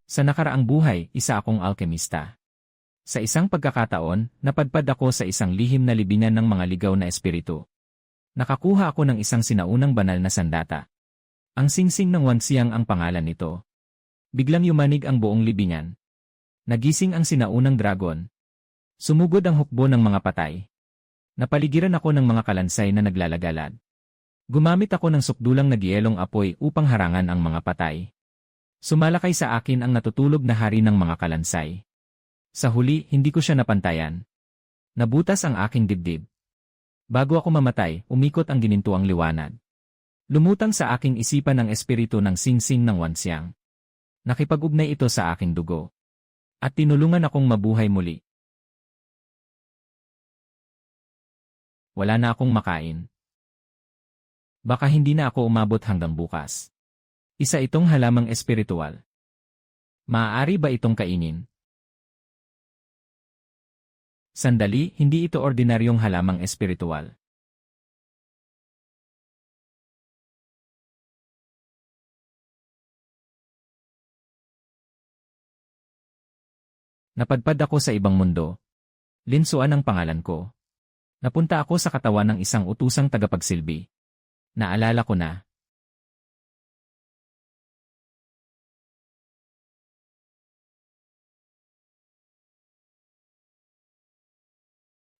Sa nakaraang buhay, isa akong alkemista. Sa isang pagkakataon, napadpad ako sa isang lihim na libingan ng mga ligaw na espiritu. Nakakuha ako ng isang sinaunang banal na sandata. Ang singsing ng Wanxiang ang pangalan nito. Biglang yumanig ang buong libingan. Nagising ang sinaunang dragon. Sumugod ang hukbo ng mga patay. Napaligiran ako ng mga kalansay na naglalagalat. Gumamit ako ng sukdulang nagyelong apoy upang harangan ang mga patay. Sumalakay sa akin ang natutulog na hari ng mga kalansay. Sa huli, hindi ko siya napantayan. Nabutas ang aking dibdib. Bago ako mamatay, umikot ang ginintuang liwanag. Lumutang sa aking isipan ang espiritu ng singsing ng Wanxiang. Nakipag-ugnay ito sa aking dugo. At tinulungan akong mabuhay muli. Wala na akong makain. Baka hindi na ako umabot hanggang bukas. Isa itong halamang espiritual. Maaari ba itong kainin? Sandali, hindi ito ordinaryong halamang espiritual. Napadpad ako sa ibang mundo. Linsuan ang pangalan ko. Napunta ako sa katawan ng isang utusang tagapagsilbi. Naalala ko na.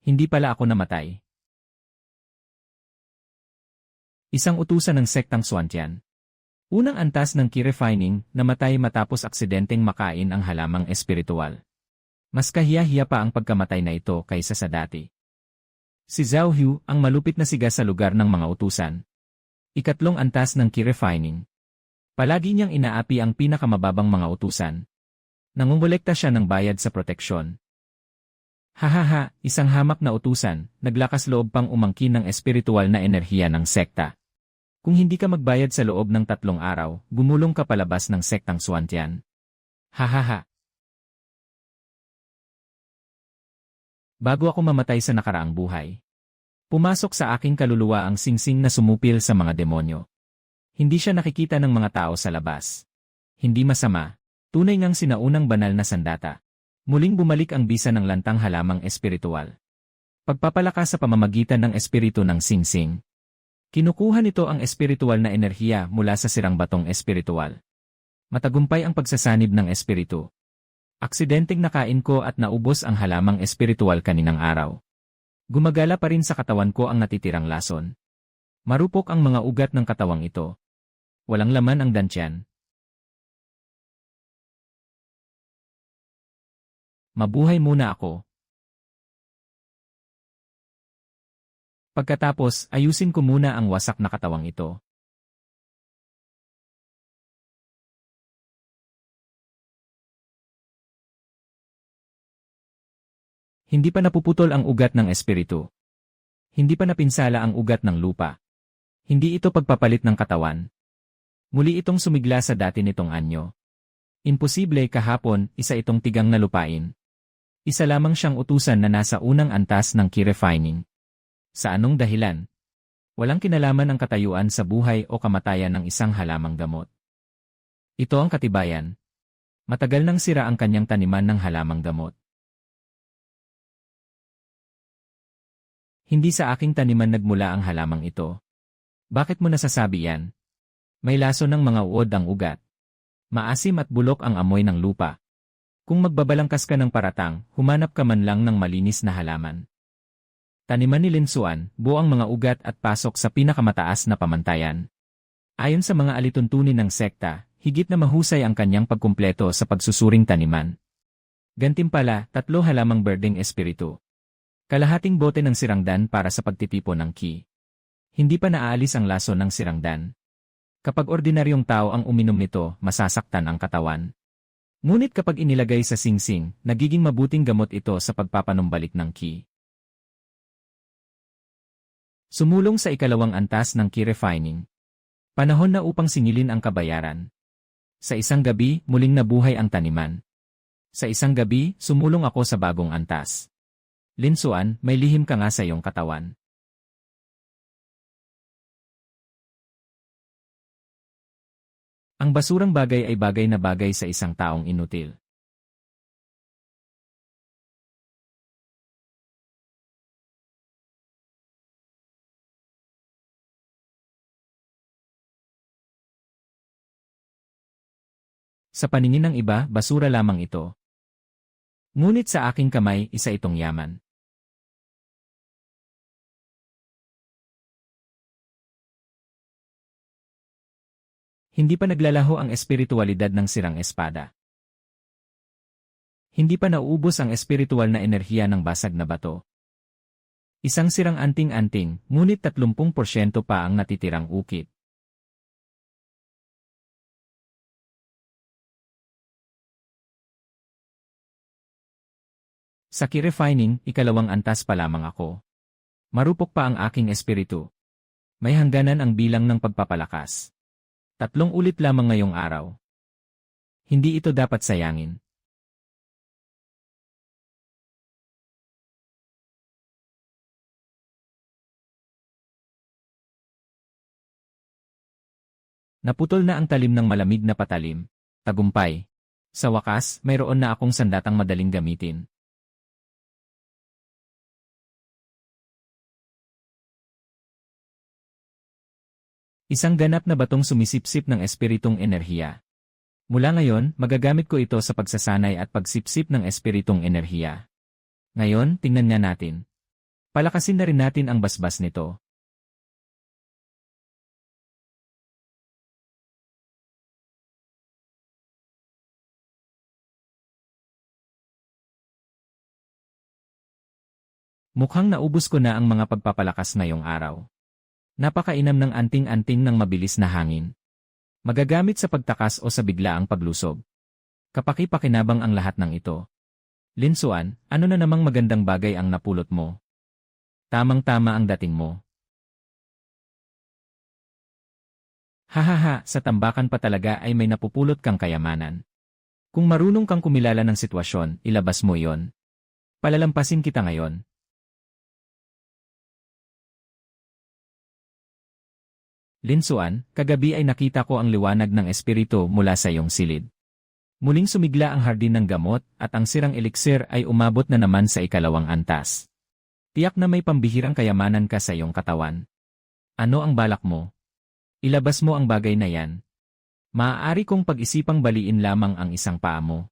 Hindi pala ako namatay. Isang utusan ng sektang Xuantian. Unang antas ng Qi Refining, namatay matapos aksidenteng makain ang halamang espiritual. Mas kahiya-hiya pa ang pagkamatay na ito kaysa sa dati. Si Zhao Hu, ang malupit na siga sa lugar ng mga utusan. Ikatlong antas ng Qi Refining. Palagi niyang inaapi ang pinakamababang mga utusan. Nangungolekta siya ng bayad sa proteksyon. Hahaha, isang hamak na utusan, naglakas loob pang umangkin ng espiritual na enerhiya ng sekta. Kung hindi ka magbayad sa loob ng 3 araw, gumulong ka palabas ng sektang Xuantian. Hahaha. Bago ako mamatay sa nakaraang buhay, pumasok sa aking kaluluwa ang singsing na sumupil sa mga demonyo. Hindi siya nakikita ng mga tao sa labas. Hindi masama, tunay ngang sinaunang banal na sandata. Muling bumalik ang bisa ng lantang halamang espiritual. Pagpapalakas sa pamamagitan ng espiritu ng singsing. Kinukuha nito ang espiritual na enerhiya mula sa sirang batong espiritual. Matagumpay ang pagsasanib ng espiritu. Aksidenteng nakain ko at naubos ang halamang espiritual kaninang araw. Gumagala pa rin sa katawan ko ang natitirang lason. Marupok ang mga ugat ng katawang ito. Walang laman ang dantyan. Mabuhay muna ako. Pagkatapos, ayusin ko muna ang wasak na katawang ito. Hindi pa napuputol ang ugat ng espiritu. Hindi pa napinsala ang ugat ng lupa. Hindi ito pagpapalit ng katawan. Muli itong sumigla sa dati nitong anyo. Imposible kahapon, isa itong tigang na lupain. Isa lamang siyang utusan na nasa unang antas ng Qi Refining. Sa anong dahilan? Walang kinalaman ang katayuan sa buhay o kamatayan ng isang halamang gamot. Ito ang katibayan. Matagal nang sira ang kanyang taniman ng halamang gamot. Hindi sa aking taniman nagmula ang halamang ito. Bakit mo nasasabi yan? May laso ng mga uod ang ugat. Maasim at bulok ang amoy ng lupa. Kung magbabalangkas ka ng paratang, humanap ka man lang ng malinis na halaman. Taniman ni Linsuan, buo ang mga ugat at pasok sa pinakamataas na pamantayan. Ayon sa mga alituntunin ng sekta, higit na mahusay ang kanyang pagkumpleto sa pagsusuring taniman. Gantimpala, 3 halamang berdeng espiritu. Kalahating bote ng sirangdan para sa pagtitipon ng Qi. Hindi pa naaalis ang laso ng sirangdan. Kapag ordinaryong tao ang uminom nito, masasaktan ang katawan. Ngunit kapag inilagay sa singsing, nagiging mabuting gamot ito sa pagpapanumbalik ng Qi. Sumulong sa ikalawang antas ng Qi Refining. Panahon na upang singilin ang kabayaran. Sa isang gabi, muling nabuhay ang taniman. Sa isang gabi, sumulong ako sa bagong antas. Linsuan, may lihim ka nga sa iyong katawan. Ang basurang bagay ay bagay na bagay sa isang taong inutil. Sa paningin ng iba, basura lamang ito. Ngunit sa aking kamay, isa itong yaman. Hindi pa naglalaho ang espiritualidad ng sirang espada. Hindi pa nauubos ang espiritual na enerhiya ng basag na bato. Isang sirang anting-anting, ngunit 30% pa ang natitirang ukit. Sa key-refining, ikalawang antas pa lamang ako. Marupok pa ang aking espiritu. May hangganan ang bilang ng pagpapalakas. 3 ulit lamang ngayong araw. Hindi ito dapat sayangin. Naputol na ang talim ng malamig na patalim. Tagumpay. Sa wakas, mayroon na akong sandatang madaling gamitin. Isang ganap na batong sumisipsip ng espiritong enerhiya. Mula ngayon, magagamit ko ito sa pagsasanay at pagsipsip ng espiritong enerhiya. Ngayon, tingnan nga natin. Palakasin na rin natin ang basbas nito. Mukhang naubos ko na ang mga pagpapalakas ngayong araw. Napakainam ng anting-anting ng mabilis na hangin. Magagamit sa pagtakas o sa biglaang paglusob. Kapaki-pakinabang ang lahat ng ito. Linsuan, ano na namang magandang bagay ang napulot mo? Tamang-tama ang dating mo. Hahaha, sa tambakan pa talaga ay may napupulot kang kayamanan. Kung marunong kang kumilala ng sitwasyon, ilabas mo iyon. Palalampasin kita ngayon. Linsuan, kagabi ay nakita ko ang liwanag ng espiritu mula sa iyong silid. Muling sumigla ang hardin ng gamot at ang sirang eliksir ay umabot na naman sa ikalawang antas. Tiyak na may pambihirang kayamanan ka sa iyong katawan. Ano ang balak mo? Ilabas mo ang bagay na yan. Maaari kong pag-isipang baliin lamang ang isang paa mo.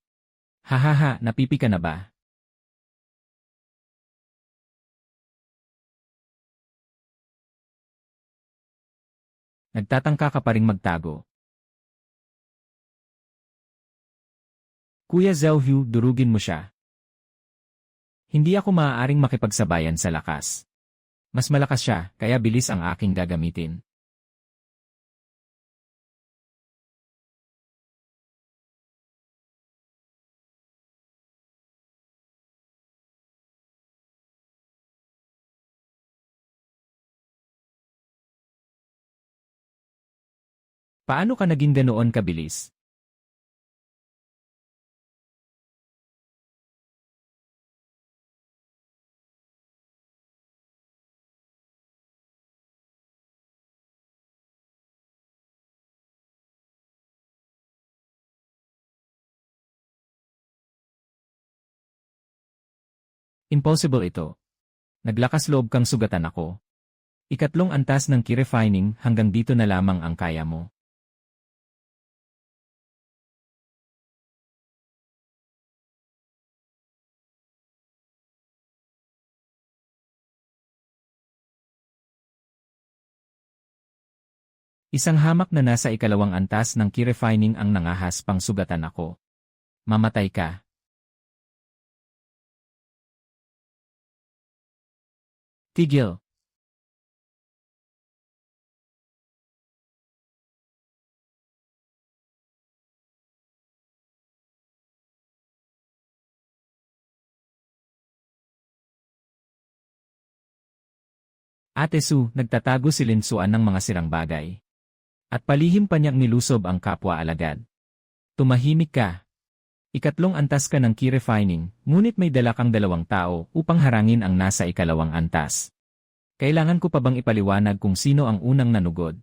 Hahaha, napipi ka na ba? Nagtatangka ka pa ring magtago. Kuya Zhao, durugin mo siya. Hindi ako maaaring makipagsabayan sa lakas. Mas malakas siya, kaya bilis ang aking gagamitin. Paano ka naging ganoon kabilis? Impossible ito. Naglakas loob kang sugatan ako. Ikatlong antas ng key-refining, hanggang dito na lamang ang kaya mo. Isang hamak na nasa ikalawang antas ng key-refining ang nangahas pang sugatan ako. Mamatay ka. Tigil. Ate Su, nagtatago si Linsuan ng mga sirang bagay. At palihim pa niyang nilusob ang kapwa alagad. Tumahimik ka. Ikatlong antas ka ng key-refining, ngunit may dala kang 2 tao upang harangin ang nasa ikalawang antas. Kailangan ko pa bang ipaliwanag kung sino ang unang nanugod?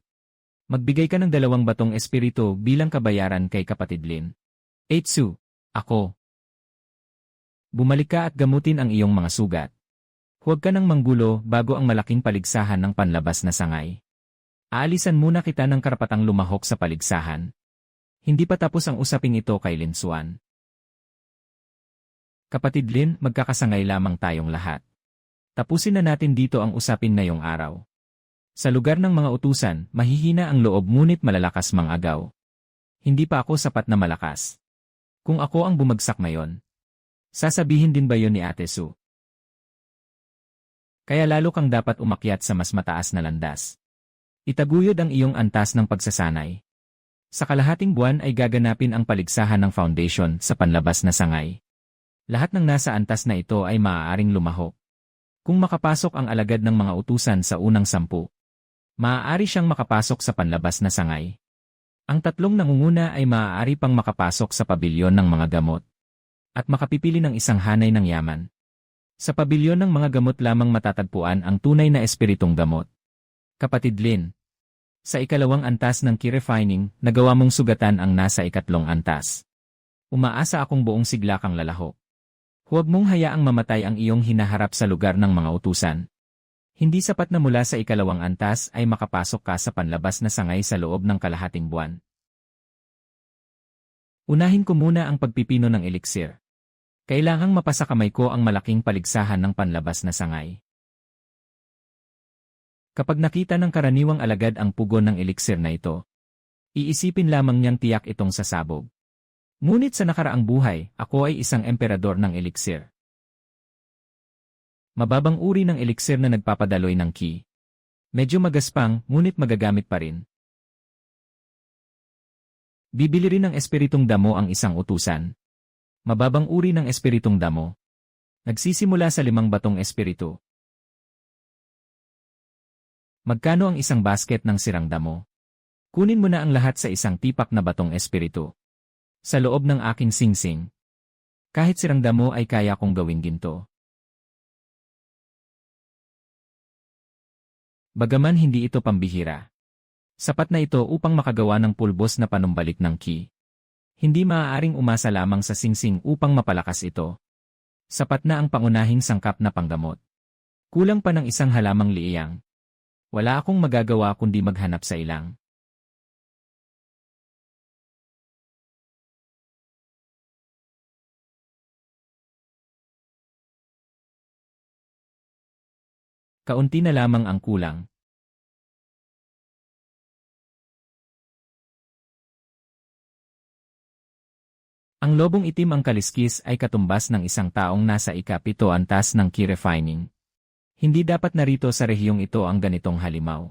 Magbigay ka ng 2 batong espiritu bilang kabayaran kay kapatid Lin. Eitsu, ako. Bumalik ka at gamutin ang iyong mga sugat. Huwag ka nang manggulo bago ang malaking paligsahan ng panlabas na sangay. Aalisan muna kita ng karapatang lumahok sa paligsahan. Hindi pa tapos ang usaping ito kay Lin Xuan. Kapatid Lin, magkakasangay lamang tayong lahat. Tapusin na natin dito ang usapin ngayong araw. Sa lugar ng mga utusan, mahihina ang loob ngunit malalakas mang-agaw. Hindi pa ako sapat na malakas. Kung ako ang bumagsak ngayon, sasabihin din ba yun ni Ate Su? Kaya lalo kang dapat umakyat sa mas mataas na landas. Itaguyod ang iyong antas ng pagsasanay. Sa kalahating buwan ay gaganapin ang paligsahan ng foundation sa panlabas na sangay. Lahat ng nasa antas na ito ay maaaring lumahok. Kung makapasok ang alagad ng mga utusan sa unang 10, maaari siyang makapasok sa panlabas na sangay. Ang 3 nangunguna ay maaari pang makapasok sa pabilyon ng mga gamot at makapipili ng isang hanay ng yaman. Sa pabilyon ng mga gamot lamang matatagpuan ang tunay na espiritong gamot. Kapatid Lin, sa 2nd antas ng key refining, nagawa mong sugatan ang nasa 3 antas. Umaasa akong buong sigla kang lalahok. Huwag mong hayaang mamatay ang iyong hinaharap sa lugar ng mga utusan. Hindi sapat na mula sa 2nd antas ay makapasok ka sa panlabas na sangay sa loob ng kalahating buwan. Unahin ko muna ang pagpipino ng eliksir. Kailangang mapasa kamay ko ang malaking paligsahan ng panlabas na sangay. Kapag nakita ng karaniwang alagad ang pugon ng eliksir na ito, iisipin lamang niyang tiyak itong sasabog. Ngunit sa nakaraang buhay, ako ay isang emperador ng eliksir. Mababang uri ng eliksir na nagpapadaloy ng ki. Medyo magaspang, ngunit magagamit pa rin. Bibili rin ng espiritong damo ang isang utusan. Mababang uri ng espiritong damo. Nagsisimula sa 5 batong espiritu. Magkano ang isang basket ng sirang damo? Kunin mo na ang lahat sa isang tipak na batong espiritu. Sa loob ng aking singsing. Kahit sirang damo ay kaya kong gawing ginto. Bagaman hindi ito pambihira. Sapat na ito upang makagawa ng pulbos na panumbalik ng ki. Hindi maaaring umasa lamang sa singsing upang mapalakas ito. Sapat na ang pangunahing sangkap na panggamot. Kulang pa ng isang halamang liiyang. Wala akong magagawa kundi maghanap sa ilang. Kaunti na lamang ang kulang. Ang lobong itim ang kaliskis ay katumbas ng isang taong nasa 7 antas ng key refining. Hindi dapat narito sa rehiyong ito ang ganitong halimaw.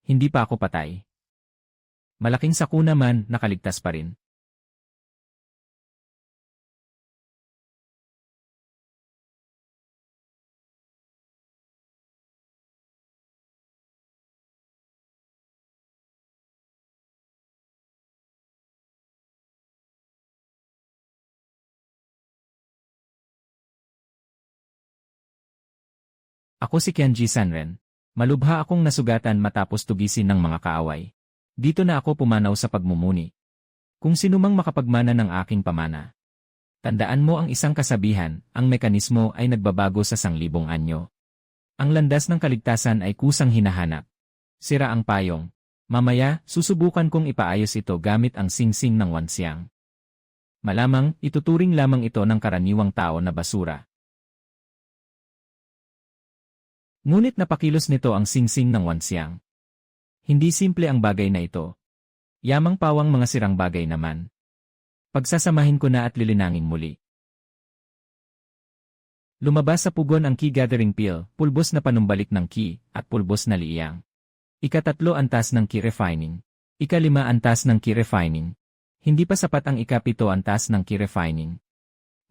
Hindi pa ako patay. Malaking sakuna man, nakaligtas pa rin. Ako si Qianji Sanren. Malubha akong nasugatan matapos tugisin ng mga kaaway. Dito na ako pumanaw sa pagmumuni. Kung sinumang makapagmana ng aking pamana. Tandaan mo ang isang kasabihan, ang mekanismo ay nagbabago sa 1,000 anyo. Ang landas ng kaligtasan ay kusang hinahanap. Sira ang payong. Mamaya, susubukan kong ipaayos ito gamit ang singsing ng Wanxiang. Malamang, ituturing lamang ito ng karaniwang tao na basura. Ngunit napakilos nito ang singsing ng Wanxiang. Hindi simple ang bagay na ito. Yamang pawang mga sirang bagay naman. Pagsasamahin ko na at lilinangin muli. Lumabas sa pugon ang key gathering pill, pulbos na panumbalik ng ki, at pulbos na liiyang. Ika-3 antas ng Ki Refining. Ika-5 antas ng Ki Refining. Hindi pa sapat ang ika-7 antas ng Ki Refining.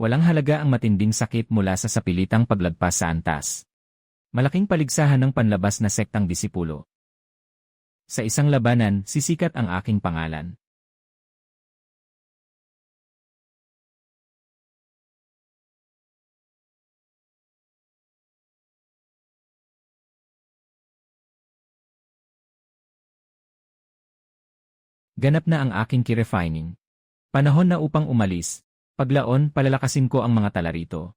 Walang halaga ang matinding sakit mula sa sapilitang paglagpas sa antas. Malaking paligsahan ng panlabas na sektang disipulo. Sa isang labanan, sisikat ang aking pangalan. Ganap na ang aking Ki Refining. Panahon na upang umalis. Paglaon, palalakasin ko ang mga tala rito.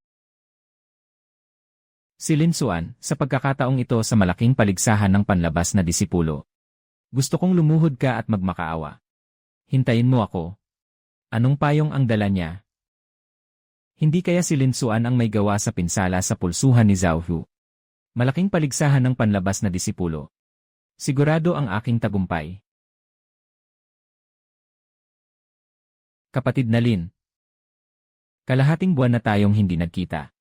Si Lin Xuan, sa pagkakataong ito sa malaking paligsahan ng panlabas na disipulo. Gusto kong lumuhod ka at magmakaawa. Hintayin mo ako. Anong payong ang dala niya? Hindi kaya si Lin Xuan ang may gawa sa pinsala sa pulsuhan ni Zhao Hu. Malaking paligsahan ng panlabas na disipulo. Sigurado ang aking tagumpay. Kapatid na Lin. Kalahating buwan na tayong hindi nagkita.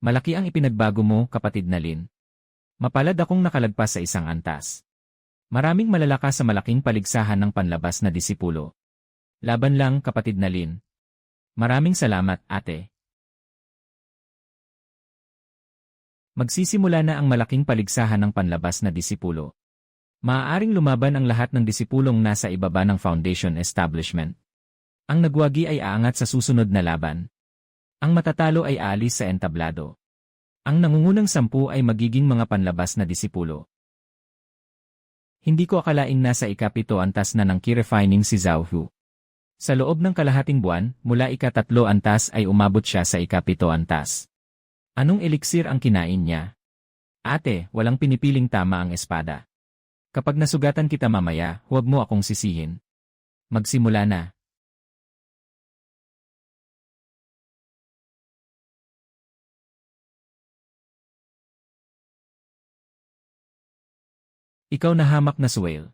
Malaki ang ipinagbago mo, kapatid na Lin. Mapalad akong nakalagpas sa isang antas. Maraming malalaka sa malaking paligsahan ng panlabas na disipulo. Laban lang, kapatid na Lin. Maraming salamat, ate. Magsisimula na ang malaking paligsahan ng panlabas na disipulo. Maaaring lumaban ang lahat ng disipulong nasa ibaba ng Foundation Establishment. Ang nagwagi ay aangat sa susunod na laban. Ang matatalo ay aalis sa entablado. Ang nangungunang 10 ay magiging mga panlabas na disipulo. Hindi ko akalaing nasa ika-7 antas na ng Ki Refining si Zhao Hu. Sa loob ng kalahating buwan, mula ika-3 antas ay umabot siya sa ika-7 antas. Anong eliksir ang kinain niya? Ate, walang pinipiling tama ang espada. Kapag nasugatan kita mamaya, huwag mo akong sisihin. Magsimula na. Ikaw na hamak na Suwail.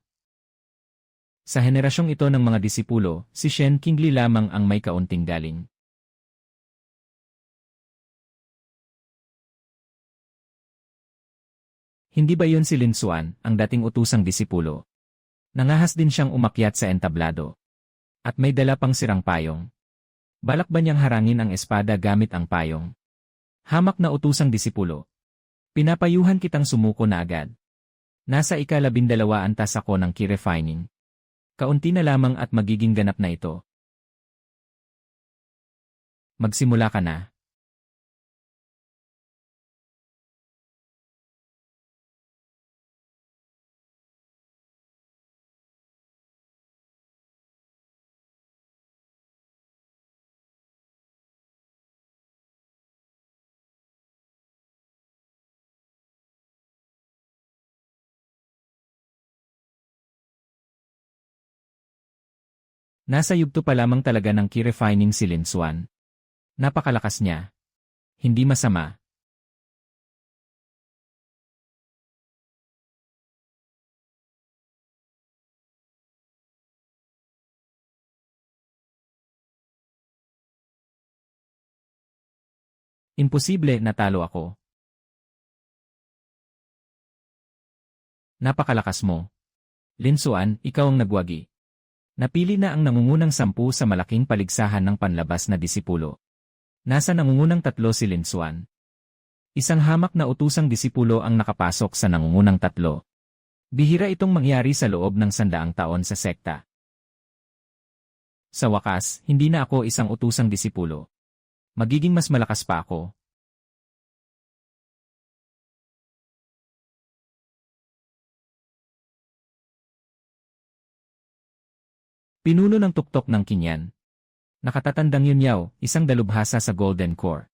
Sa henerasyong ito ng mga disipulo, si Shen Qingli lamang ang may kaunting galing. Hindi ba yun si Lin Xuan, ang dating utusang disipulo? Nangahas din siyang umakyat sa entablado. At may dala pang sirang payong. Balak ba niyang harangin ang espada gamit ang payong? Hamak na utusang disipulo. Pinapayuhan kitang sumuko na agad. Nasa ika-12 antas ako ng Ki Refining. Kaunti na lamang at magiging ganap na ito. Magsimula ka na. Nasa yugto pa lamang talaga ng Ki Refining si Lin Xuan. Napakalakas niya. Hindi masama. Imposible, natalo ako. Napakalakas mo. Lin Xuan, ikaw ang nagwagi. Napili na ang nangungunang 10 sa malaking paligsahan ng panlabas na disipulo. Nasa nangungunang 3 si Lin Xuan. Isang hamak na utusang disipulo ang nakapasok sa nangungunang 3. Bihira itong mangyari sa loob ng 100 taon sa sekta. Sa wakas, hindi na ako isang utusang disipulo. Magiging mas malakas pa ako. Pinuno ng tuktok ng Kinyan. Nakatatandang Yunyaw, isang dalubhasa sa Golden Core.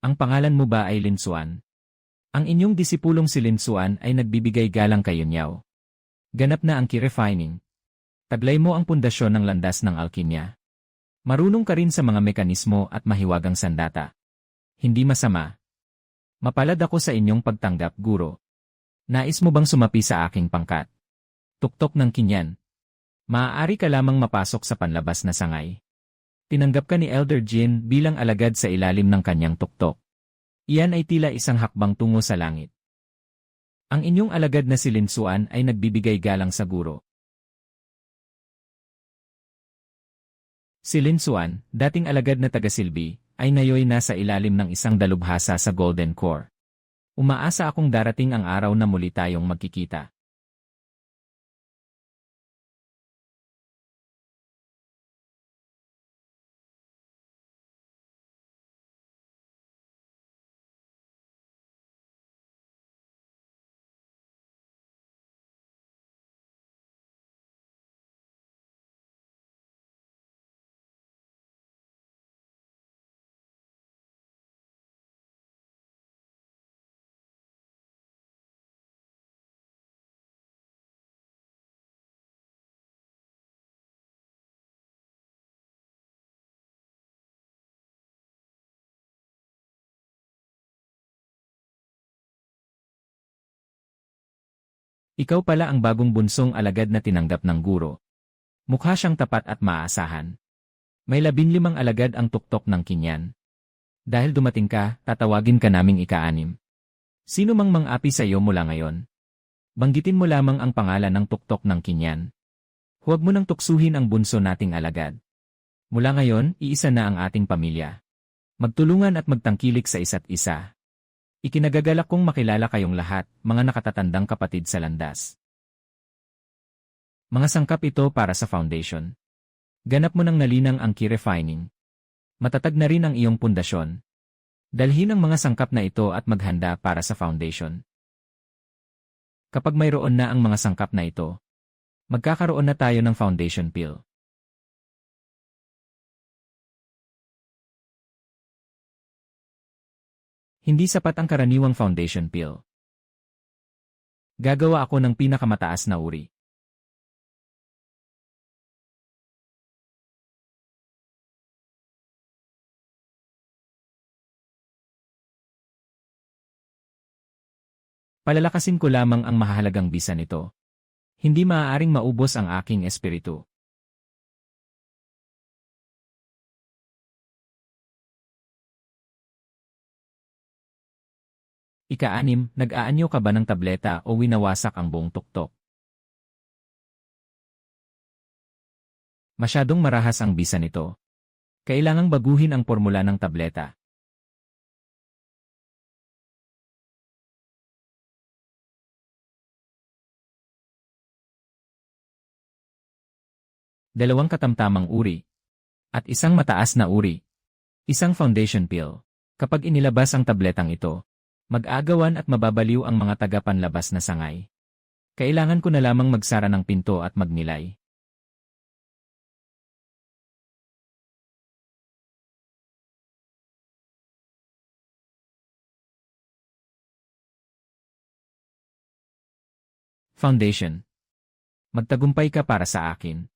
Ang pangalan mo ba ay Lin Xuan? Ang inyong disipulong si Lin Xuan ay nagbibigay galang kay Yunyaw. Ganap na ang Ki Refining. Taglay mo ang pundasyon ng landas ng alkimya. Marunong ka rin sa mga mekanismo at mahiwagang sandata. Hindi masama. Mapalad ako sa inyong pagtanggap, guro. Nais mo bang sumapi sa aking pangkat? Tuktok ng Kinyan. Maaari ka lamang mapasok sa panlabas na sangay. Tinanggap ka ni Elder Jin bilang alagad sa ilalim ng kanyang tuktok. Iyan ay tila isang hakbang tungo sa langit. Ang inyong alagad na si Linsuan ay nagbibigay galang sa guro. Si Linsuan, dating alagad na taga-silbi, ay ngayoy nasa ilalim ng isang dalubhasa sa Golden Core. Umaasa akong darating ang araw na muli tayong magkikita. Ikaw pala ang bagong bunsong alagad na tinanggap ng guro. Mukha siyang tapat at maaasahan. May 15 alagad ang tuktok ng kinyan. Dahil dumating ka, tatawagin ka naming ika-6. Sino mang mang-api sa iyo mula ngayon? Banggitin mo lamang ang pangalan ng tuktok ng kinyan. Huwag mo nang tuksuhin ang bunso nating alagad. Mula ngayon, iisa na ang ating pamilya. Magtulungan at magtangkilik sa isa't isa. Ikinagagalak kong makilala kayong lahat, mga nakatatandang kapatid sa landas. Mga sangkap ito para sa foundation. Ganap mo ng nalinang ang key refining. Matatag na rin ang iyong pundasyon. Dalhin ang mga sangkap na ito at maghanda para sa foundation. Kapag mayroon na ang mga sangkap na ito, magkakaroon na tayo ng foundation pill. Hindi sapat ang karaniwang foundation pill. Gagawa ako ng pinakamataas na uri. Palalakasin ko lamang ang mahalagang bisa nito. Hindi maaaring maubos ang aking espiritu. Ika-6, nag-aanyo ka ba ng tableta o winawasak ang buong tuktok? Masyadong marahas ang bisa nito. Kailangang baguhin ang formula ng tableta. Dalawang katamtamang uri. At isang mataas na uri. Isang foundation pill. Kapag inilabas ang tabletang ito, mag-agawan at mababaliw ang mga tagapanlabas na sangay. Kailangan ko na lamang magsara ng pinto at magnilay. Foundation. Magtagumpay ka para sa akin.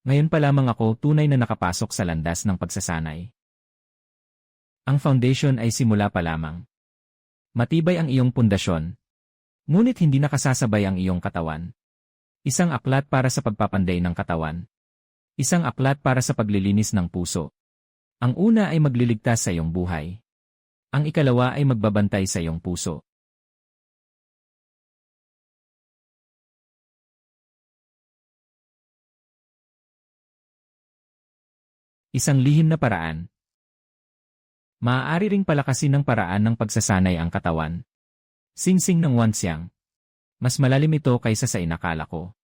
Ngayon pa lamang ako tunay na nakapasok sa landas ng pagsasanay. Ang foundation ay simula pa lamang. Matibay ang iyong pundasyon. Ngunit hindi nakasasabay ang iyong katawan. Isang aklat para sa pagpapanday ng katawan. Isang aklat para sa paglilinis ng puso. Ang una ay magliligtas sa iyong buhay. Ang ikalawa ay magbabantay sa iyong puso. Isang lihim na paraan. Maaari ring palakasin ng paraan ng pagsasanay ang katawan. Singsing ng Wanxiang. Mas malalim ito kaysa sa inakala ko.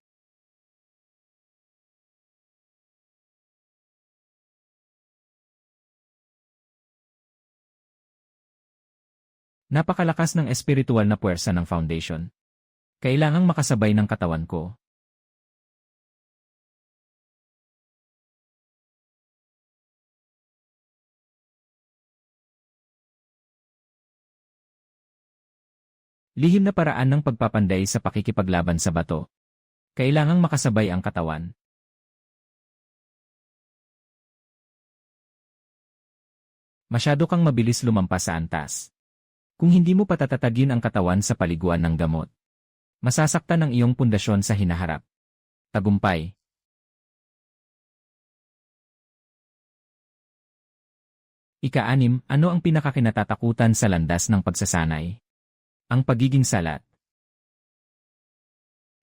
Napakalakas ng espiritual na puwersa ng foundation. Kailangang makasabay ng katawan ko. Lihim na paraan ng pagpapanday sa pakikipaglaban sa bato. Kailangang makasabay ang katawan. Masyado kang mabilis lumampas sa antas. Kung hindi mo patatatagin ang katawan sa paliguan ng gamot, Masasaktan ang iyong pundasyon sa hinaharap. Tagumpay. Ika-6, ano ang pinakakinatatakutan sa landas ng pagsasanay? Ang pagiging salat.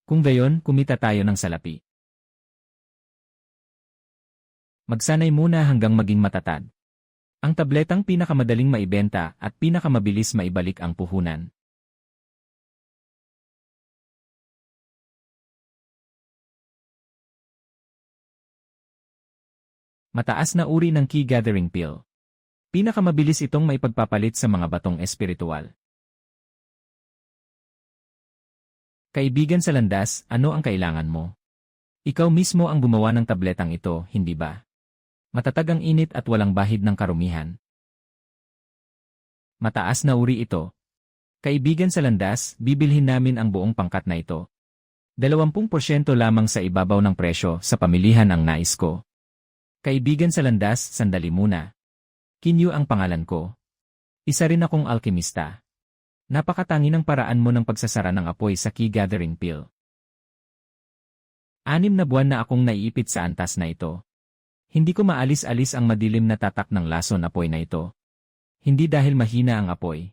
Kung gayon, kumita tayo ng salapi. Magsanay muna hanggang maging matatag. Ang tabletang pinakamadaling maibenta at pinakamabilis maibalik ang puhunan. Mataas na uri ng key gathering pill. Pinakamabilis itong maipagpapalit sa mga batong espiritual. Kaibigan sa landas, ano ang kailangan mo? Ikaw mismo ang gumawa ng tabletang ito, hindi ba? Matatag ang init at walang bahid ng karumihan. Mataas na uri ito. Kaibigan sa landas, bibilhin namin ang buong pangkat na ito. 20% lamang sa ibabaw ng presyo sa pamilihan ang nais ko. Kaibigan sa landas, sandali muna. Kinyu ang pangalan ko. Isa rin akong alkemista. Napakatangi ng paraan mo ng pagsasara ng apoy sa key gathering pill. 6 na buwan na akong naiipit sa antas na ito. Hindi ko maalis-alis ang madilim na tatak ng lason apoy na ito. Hindi dahil mahina ang apoy,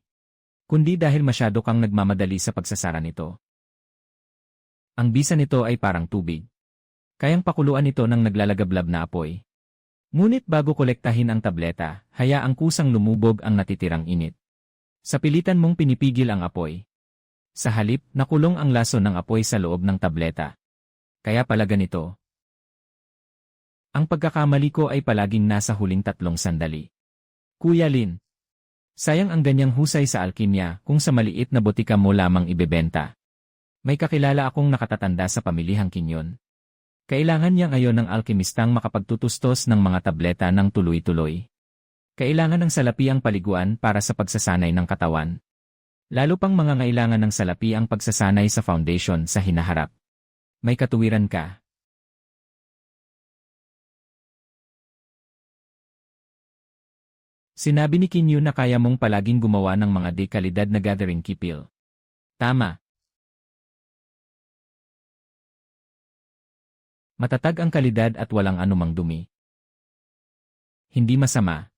kundi dahil masyado kang nagmamadali sa pagsasara nito. Ang bisa nito ay parang tubig. Kayang pakuluan ito ng naglalagablab na apoy. Ngunit bago kolektahin ang tableta, hayaang kusang lumubog ang natitirang init. Sa pilitan mong pinipigil ang apoy. Sa halip, nakulong ang lason ng apoy sa loob ng tableta. Kaya pala ganito. Ang pagkakamali ko ay palaging nasa huling 3 sandali. Kuya Lin, sayang ang ganyang husay sa alkimya kung sa maliit na botika mo lamang ibebenta. May kakilala akong nakatatanda sa pamilihang kinyon. Kailangan niya ngayon ng alkimistang makapagtutustos ng mga tableta ng tuloy-tuloy. Kailangan ng salapi ang paliguan para sa pagsasanay ng katawan. Lalo pang mangangailangan ng salapi ang pagsasanay sa foundation sa hinaharap. May katuwiran ka. Sinabi ni Kinyu na kaya mong palaging gumawa ng mga dekalidad na gathering kipil. Tama. Matatag ang kalidad at walang anumang dumi. Hindi masama.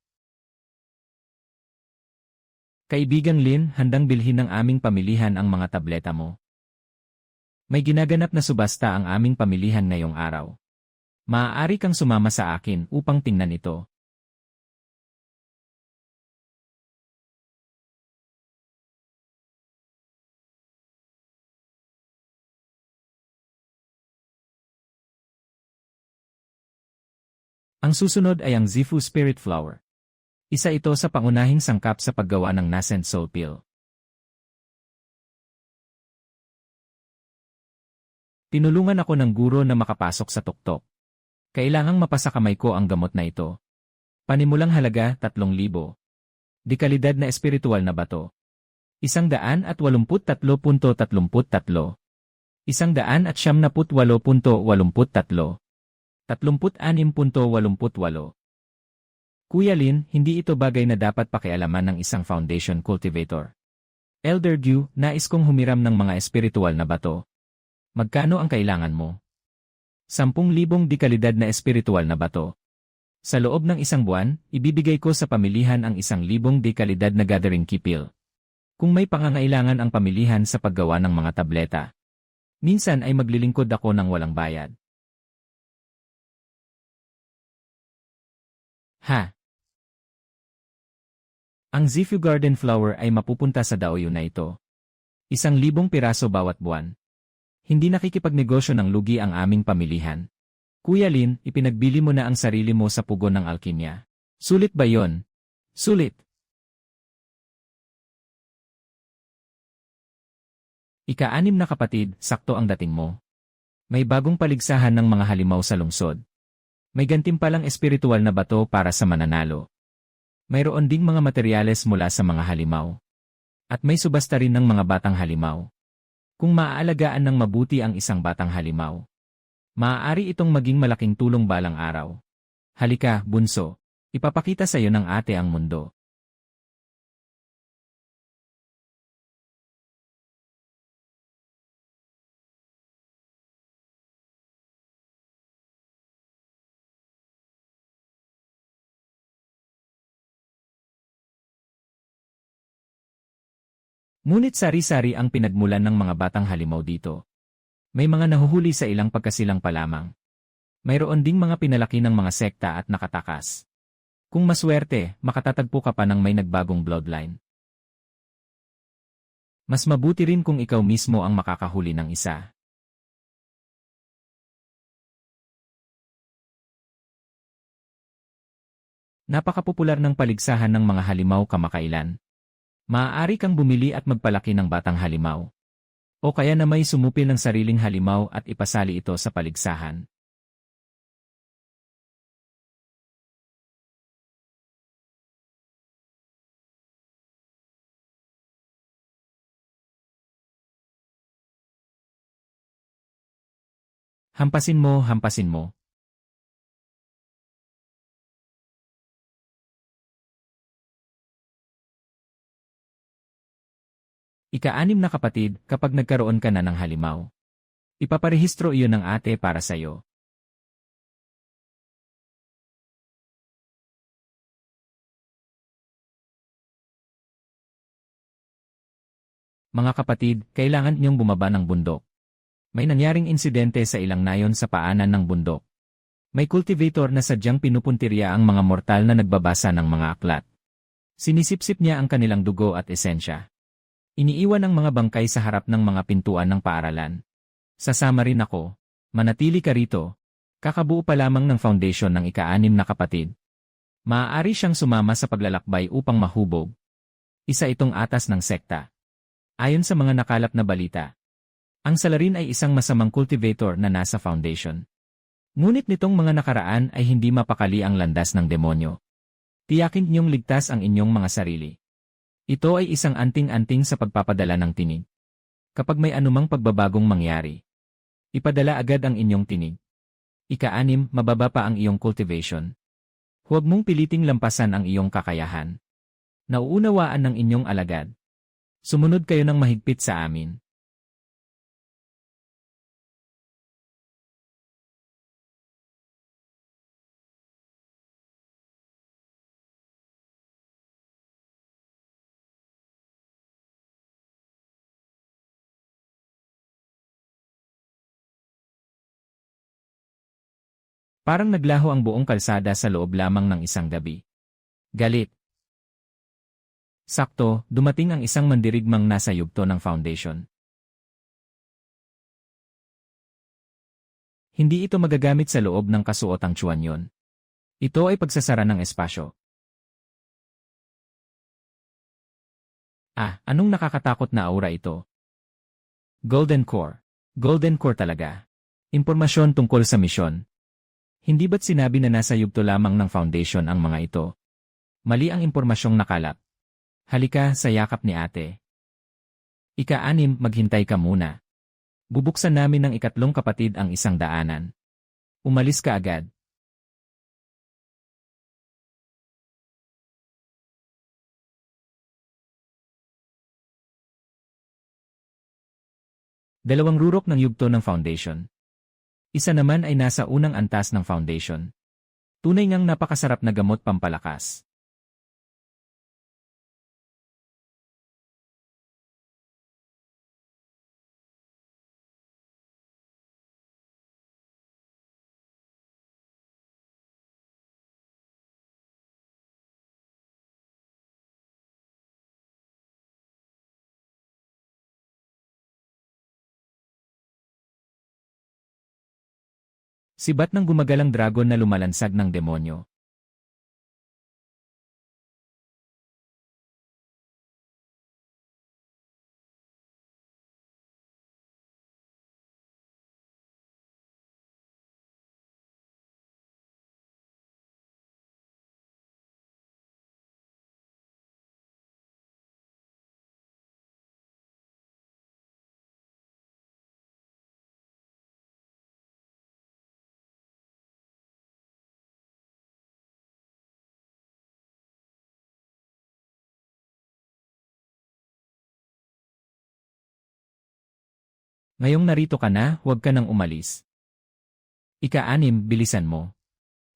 Kaibigang Lin, handang bilhin ng aming pamilihan ang mga tableta mo. May ginaganap na subasta ang aming pamilihan ngayong araw. Maaari kang sumama sa akin upang tingnan ito. Ang susunod ay ang Zifu Spirit Flower. Isa ito sa pangunahing sangkap sa paggawa ng nascent soul pill. Tinulungan ako ng guro na makapasok sa tuktok. Kailangang mapasa kamay ko ang gamot na ito. Panimulang halaga 3,000. Dekalidad na espiritual na bato. 183.33. 178.83. 36.88. Kuya Lin, hindi ito bagay na dapat pakialaman ng isang foundation cultivator. Elder Gu, nais kong humiram ng mga espiritual na bato. Magkano ang kailangan mo? 10,000 dekalidad na espiritual na bato. Sa loob ng 1 buwan, ibibigay ko sa pamilihan ang 1,000 dekalidad na gathering kipil. Kung may pangangailangan ang pamilihan sa paggawa ng mga tableta, minsan ay maglilingkod ako ng walang bayad. Ha? Ang Zifu Garden Flower ay mapupunta sa daoyo na ito. 1,000 piraso bawat buwan. Hindi nakikipagnegosyo ng lugi ang aming pamilihan. Kuya Lin, ipinagbili mo na ang sarili mo sa pugon ng alkimya. Sulit ba yon? Sulit. Ika-6 na kapatid, sakto ang dating mo. May bagong paligsahan ng mga halimaw sa lungsod. May gantimpalang espiritual na bato para sa mananalo. Mayroon ding mga materyales mula sa mga halimaw. At may subasta rin ng mga batang halimaw. Kung maaalagaan ng mabuti ang isang batang halimaw, maaari itong maging malaking tulong balang araw. Halika, bunso. Ipapakita sa iyo ng ate ang mundo. Ngunit sari-sari ang pinagmulan ng mga batang halimaw dito. May mga nahuhuli sa ilang pagkasilang pa lamang. Mayroon ding mga pinalaki ng mga sekta at nakatakas. Kung maswerte, makatatagpo ka pa ng may nagbagong bloodline. Mas mabuti rin kung ikaw mismo ang makakahuli ng isa. Napakapopular ng paligsahan ng mga halimaw kamakailan. Maaari kang bumili at magpalaki ng batang halimaw. O kaya na may sumupil ng sariling halimaw at ipasali ito sa paligsahan. Hampasin mo, hampasin mo. Ika-6 na kapatid, kapag nagkaroon ka na ng halimaw. Ipaparehistro iyon ng ate para sa'yo. Mga kapatid, kailangan niyong bumaba ng bundok. May nangyaring insidente sa ilang nayon sa paanan ng bundok. May cultivator na sadyang pinupuntirya ang mga mortal na nagbabasa ng mga aklat. Sinisipsip niya ang kanilang dugo at esensya. Iniiwan ang mga bangkay sa harap ng mga pintuan ng paaralan. Sasama rin ako. Manatili ka rito. Kakabuo pa lamang ng foundation ng ika-6 na kapatid. Maaari siyang sumama sa paglalakbay upang mahubog. Isa itong atas ng sekta. Ayon sa mga nakalap na balita, ang salarin ay isang masamang cultivator na nasa foundation. Ngunit nitong mga nakaraan ay hindi mapakali ang landas ng demonyo. Tiyakin niyong ligtas ang inyong mga sarili. Ito ay isang anting-anting sa pagpapadala ng tinig. Kapag may anumang pagbabagong mangyari, ipadala agad ang inyong tinig. Ika-6, mababa pa ang iyong cultivation. Huwag mong piliting lampasan ang iyong kakayahan. Nauunawaan ng inyong alagad. Sumunod kayo ng mahigpit sa amin. Parang naglaho ang buong kalsada sa loob lamang ng isang gabi. Galit. Sakto, dumating ang isang mandirigmang nasa yugto ng foundation. Hindi ito magagamit sa loob ng kasuotang tsuanyon. Ito ay pagsasara ng espasyo. Anong nakakatakot na aura ito? Golden Core. Golden Core talaga. Impormasyon tungkol sa misyon. Hindi ba't sinabi na nasa yugto lamang ng foundation ang mga ito? Mali ang impormasyong nakalap. Halika sa yakap ni ate. Ika-6, maghintay ka muna. Bubuksan namin ng ikatlong kapatid ang isang daanan. Umalis ka agad. Dalawang rurok ng yugto ng foundation. Isa naman ay nasa unang antas ng foundation. Tunay ngang napakasarap na gamot pampalakas. Sibat ng gumagalang dragon na lumalansag ng demonyo. Ngayong narito ka na, huwag ka nang umalis. Ika-6, bilisan mo.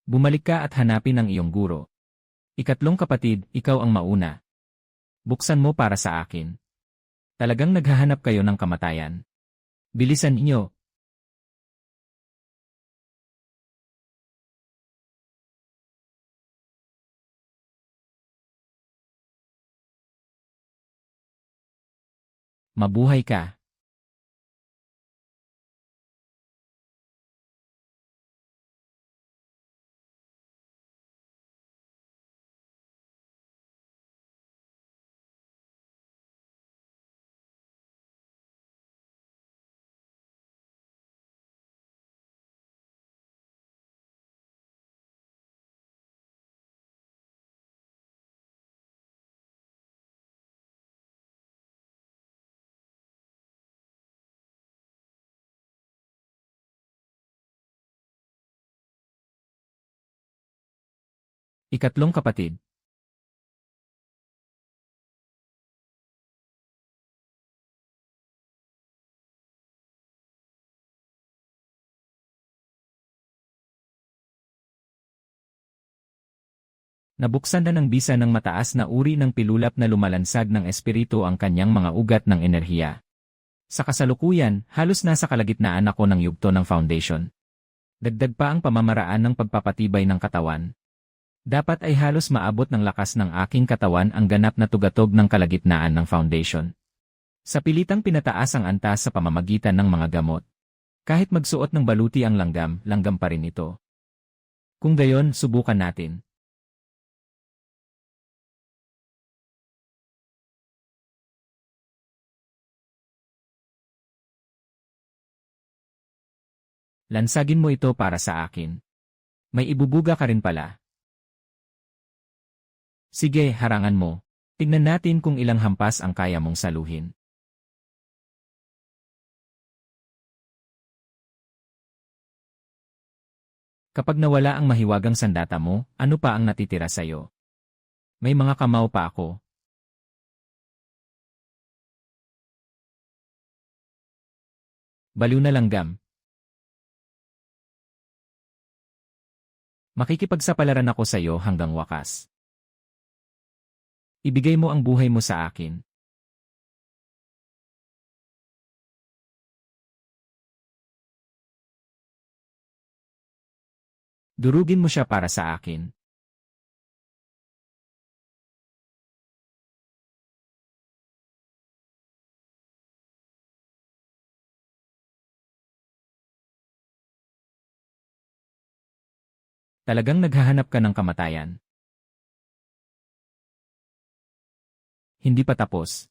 Bumalik ka at hanapin ang iyong guro. Ikatlong kapatid, ikaw ang mauna. Buksan mo para sa akin. Talagang naghahanap kayo ng kamatayan. Bilisan inyo. Mabuhay ka. Ikatlong kapatid. Nabuksan na ng bisa ng mataas na uri ng pilulap na lumalansag ng espiritu ang kanyang mga ugat ng enerhiya. Sa kasalukuyan, halos nasa kalagitnaan ako ng yugto ng foundation. Dagdag pa ang pamamaraan ng pagpapatibay ng katawan. Dapat ay halos maabot ng lakas ng aking katawan ang ganap na tugatog ng kalagitnaan ng foundation. Sa pilitang pinataas ang antas sa pamamagitan ng mga gamot. Kahit magsuot ng baluti ang langgam, langgam pa rin ito. Kung gayon, subukan natin. Lansagin mo ito para sa akin. May ibubuga ka rin pala. Sige, harangan mo. Tignan natin kung ilang hampas ang kaya mong saluhin. Kapag nawala ang mahiwagang sandata mo, ano pa ang natitira sa'yo? May mga kamao pa ako. Baliw na langgam. Makikipagsapalaran ako sa iyo hanggang wakas. Ibigay mo ang buhay mo sa akin. Durugin mo siya para sa akin. Talagang naghahanap ka ng kamatayan. Hindi pa tapos.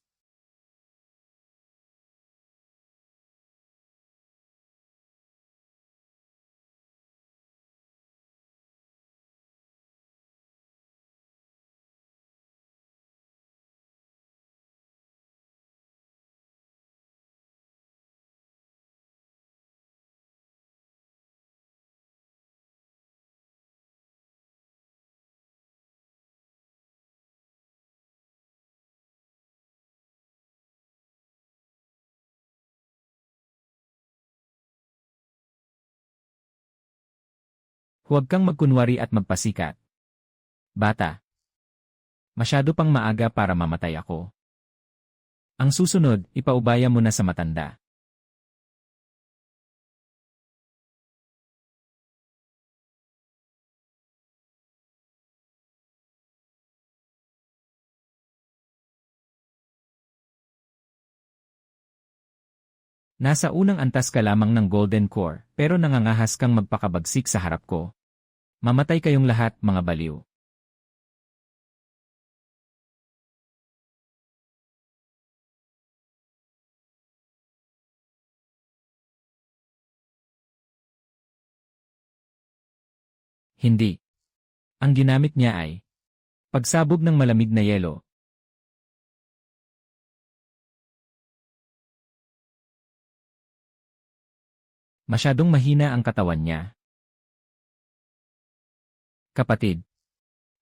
Huwag kang magkunwari at magpasikat. Bata. Masyado pang maaga para mamatay ako. Ang susunod, ipaubaya mo na sa matanda. Nasa unang antas ka lamang ng Golden Core, pero nangangahas kang magpakabagsik sa harap ko. Mamatay kayong lahat, mga baliw. Hindi. Ang ginamit niya ay pagsabog ng malamig na yelo. Masyadong mahina ang katawan niya. Kapatid.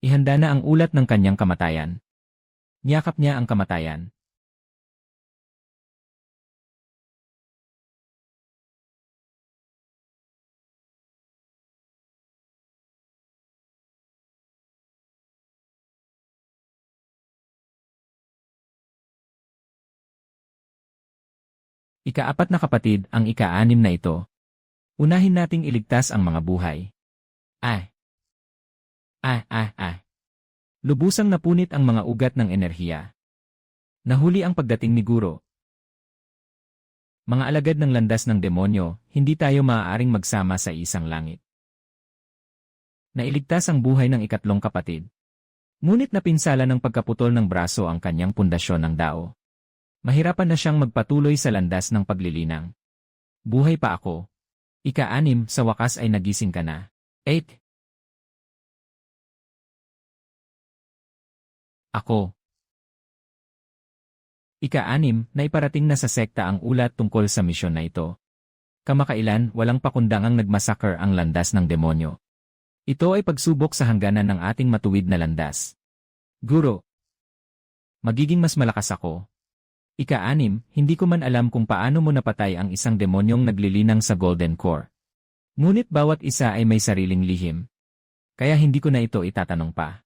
Ihanda na ang ulat ng kanyang kamatayan. Niyakap niya ang kamatayan. Ika-4 na kapatid, ang ika-6 na ito. Unahin nating iligtas ang mga buhay. Ay! Ay! Ay! Ay! Lubusang napunit ang mga ugat ng enerhiya. Nahuli ang pagdating ni Guro. Mga alagad ng landas ng demonyo, hindi tayo maaaring magsama sa isang langit. Nailigtas ang buhay ng ikatlong kapatid. Ngunit napinsala ng pagkaputol ng braso ang kanyang pundasyon ng dao. Mahirapan na siyang magpatuloy sa landas ng paglilinang. Buhay pa ako. Ika-6, sa wakas ay nagising ka na. 8. Ako. Ika-6, na iparating na sa sekta ang ulat tungkol sa misyon na ito. Kamakailan, walang pakundangang nagmasakar ang landas ng demonyo. Ito ay pagsubok sa hangganan ng ating matuwid na landas. Guro. Magiging mas malakas ako. Ika-6, hindi ko man alam kung paano mo napatay ang isang demonyong naglilinang sa Golden Core. Ngunit bawat isa ay may sariling lihim. Kaya hindi ko na ito itatanong pa.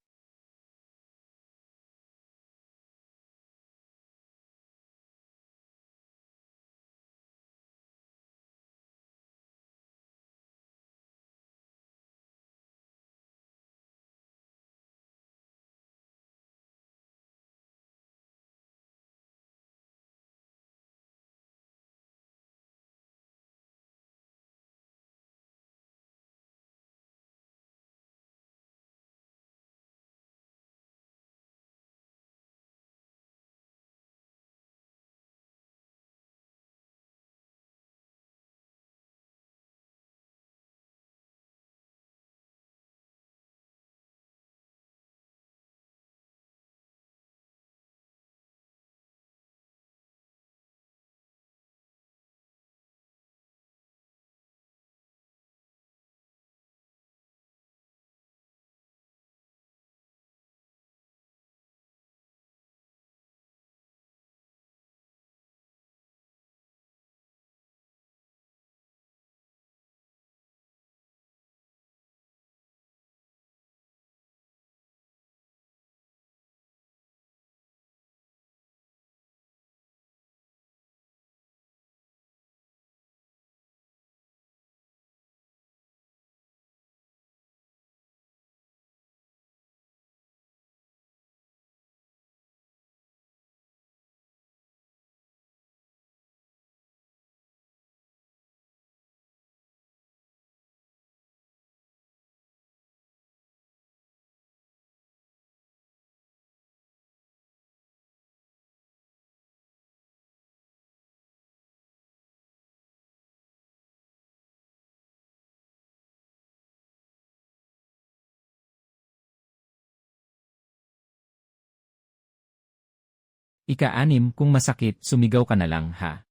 Ika-6, kung masakit, sumigaw ka na lang, ha?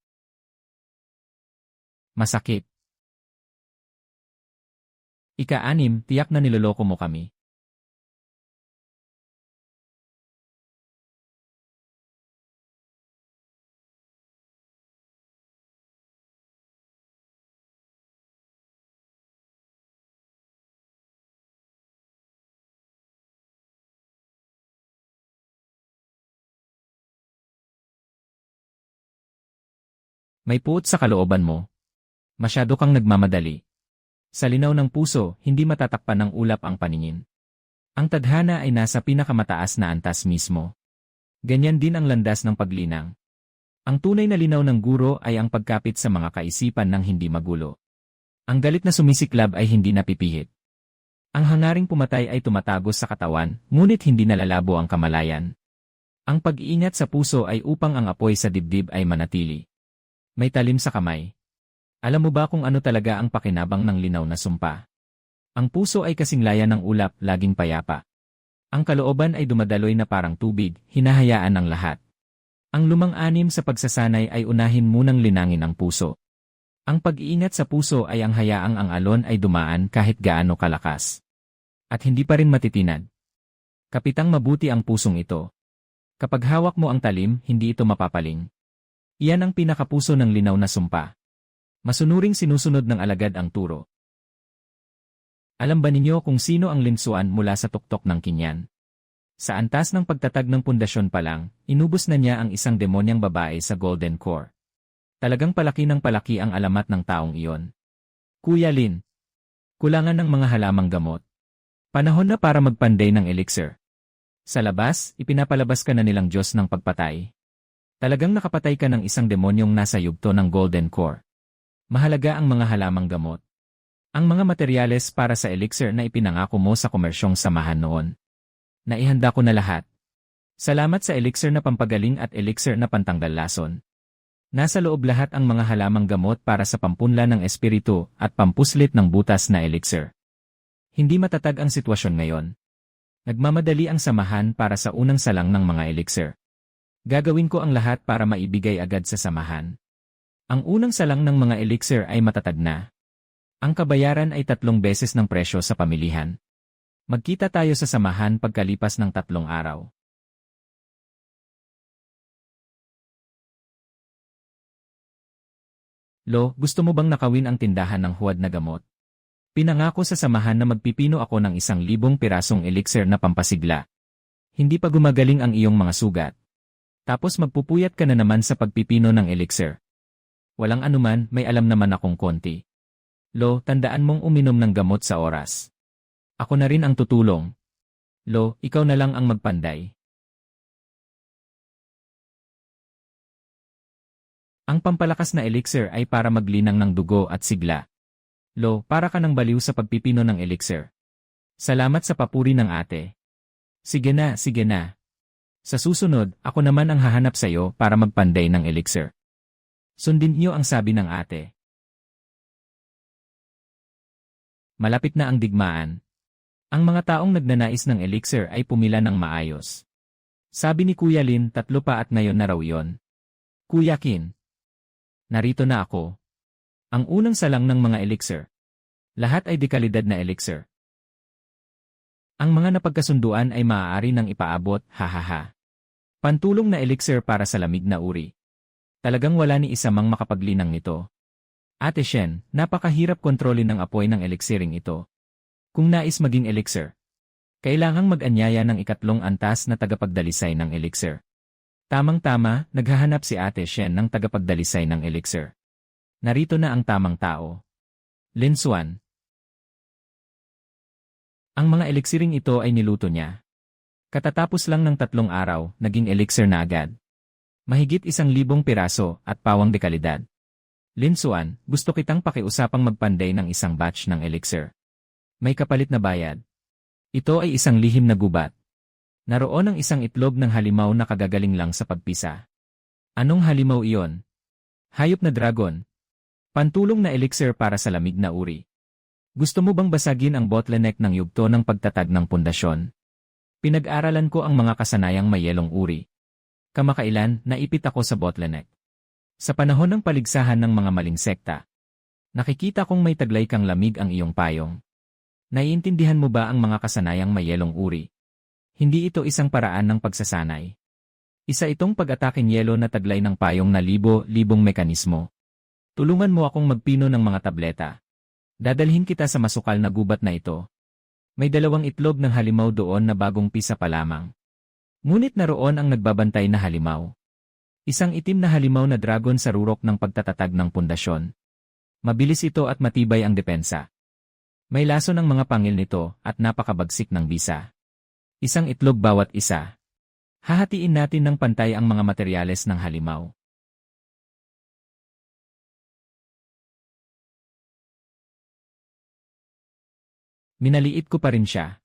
Masakit. Ika-6, tiyak na niloloko mo kami. May puot sa kalooban mo. Masyado kang nagmamadali. Sa linaw ng puso, hindi matatakpan ng ulap ang paningin. Ang tadhana ay nasa pinakamataas na antas mismo. Ganyan din ang landas ng paglinang. Ang tunay na linaw ng guro ay ang pagkapit sa mga kaisipan ng hindi magulo. Ang galit na sumisiklab ay hindi napipihit. Ang hangaring pumatay ay tumatagos sa katawan, ngunit hindi nalalabo ang kamalayan. Ang pag-iingat sa puso ay upang ang apoy sa dibdib ay manatili. May talim sa kamay. Alam mo ba kung ano talaga ang pakinabang ng linaw na sumpa? Ang puso ay kasing laya ng ulap, laging payapa. Ang kalooban ay dumadaloy na parang tubig, hinahayaan ng lahat. Ang lumang-anim sa pagsasanay ay unahin munang linangin ang puso. Ang pag-iingat sa puso ay ang hayaang ang alon ay dumaan kahit gaano kalakas. At hindi pa rin matitinad. Kapitang mabuti ang pusong ito. Kapag hawak mo ang talim, hindi ito mapapaling. Iyan ang pinakapuso ng linaw na sumpa. Masunuring sinusunod ng alagad ang turo. Alam ba ninyo kung sino ang linsuan mula sa tuktok ng kinyan? Sa antas ng pagtatag ng pundasyon pa lang, inubos na niya ang isang demonyang babae sa Golden Core. Talagang palaki ng palaki ang alamat ng taong iyon. Kuya Lin, kulangan ng mga halamang gamot. Panahon na para magpanday ng elixir. Sa labas, ipinapalabas ka na nilang Diyos ng pagpatay. Talagang nakapatay ka ng isang demonyong nasa yugto ng Golden Core. Mahalaga ang mga halamang gamot. Ang mga materyales para sa elixir na ipinangako mo sa komersyong samahan noon. Naihanda ko na lahat. Salamat sa elixir na pampagaling at elixir na pantanggal lason. Nasa loob lahat ang mga halamang gamot para sa pampunla ng espiritu at pampuslit ng butas na elixir. Hindi matatag ang sitwasyon ngayon. Nagmamadali ang samahan para sa unang salang ng mga elixir. Gagawin ko ang lahat para maibigay agad sa samahan. Ang unang salang ng mga elixir ay matatag na. Ang kabayaran ay 3 beses ng presyo sa pamilihan. Magkita tayo sa samahan pagkalipas ng 3 araw. Lo, gusto mo bang nakawin ang tindahan ng huwad na gamot? Pinangako sa samahan na magpipino ako ng 1,000 pirasong elixir na pampasigla. Hindi pa gumagaling ang iyong mga sugat. Tapos magpupuyat ka na naman sa pagpipino ng elixir. Walang anuman, may alam naman akong konti. Lo, tandaan mong uminom ng gamot sa oras. Ako na rin ang tutulong. Lo, ikaw na lang ang magpanday. Ang pampalakas na elixir ay para maglinang ng dugo at sigla. Lo, para ka ng baliw sa pagpipino ng elixir. Salamat sa papuri ng ate. Sige na, sige na. Sa susunod, ako naman ang hahanap sa iyo para magpanday ng elixir. Sundin niyo ang sabi ng ate. Malapit na ang digmaan. Ang mga taong nagnanais ng elixir ay pumila ng maayos. Sabi ni Kuya Lin, 3 pa at ngayon na raw yon. Kuya Kin. Narito na ako. Ang unang salang ng mga elixir. Lahat ay dekalidad na elixir. Ang mga napagkasunduan ay maaari nang ipaabot, hahaha. Pantulong na elixir para sa lamig na uri. Talagang wala ni isa mang makapaglinang nito. Ate Shen, napakahirap kontrolin ang apoy ng elixiring ito. Kung nais maging elixir, kailangang mag-anyaya ng 3 antas na tagapagdalisay ng elixir. Tamang-tama, naghahanap si Ate Shen ng tagapagdalisay ng elixir. Narito na ang tamang tao. Lin Xuan. Ang mga elixiring ito ay niluto niya. Katatapos lang ng 3 araw, naging elixir na agad. Mahigit 1,000 piraso at pawang dekalidad. Lin Xuan, gusto kitang pakiusapang magpanday ng isang batch ng elixir. May kapalit na bayad. Ito ay isang lihim na gubat. Naroon ang isang itlog ng halimaw na kagagaling lang sa pagpisa. Anong halimaw iyon? Hayop na dragon. Pantulong na elixir para sa lamig na uri. Gusto mo bang basagin ang bottleneck ng yugto ng pagtatag ng pundasyon? Pinag-aralan ko ang mga kasanayang may yelong uri. Kamakailan, naipit ako sa bottleneck. Sa panahon ng paligsahan ng mga maling sekta, nakikita kong may taglay kang lamig ang iyong payong. Naiintindihan mo ba ang mga kasanayang may yelong uri? Hindi ito isang paraan ng pagsasanay. Isa itong pag-ataking yelo na taglay ng payong na libo-libong mekanismo. Tulungan mo akong magpino ng mga tableta. Dadalhin kita sa masukal na gubat na ito. May 2 itlog ng halimaw doon na bagong pisa pa lamang. Ngunit naroon ang nagbabantay na halimaw. Isang itim na halimaw na dragon sa rurok ng pagtatatag ng pundasyon. Mabilis ito at matibay ang depensa. May laso ng mga pangil nito at napakabagsik ng bisa. Isang itlog bawat isa. Hahatiin natin ng pantay ang mga materyales ng halimaw. Minaliit ko pa rin siya.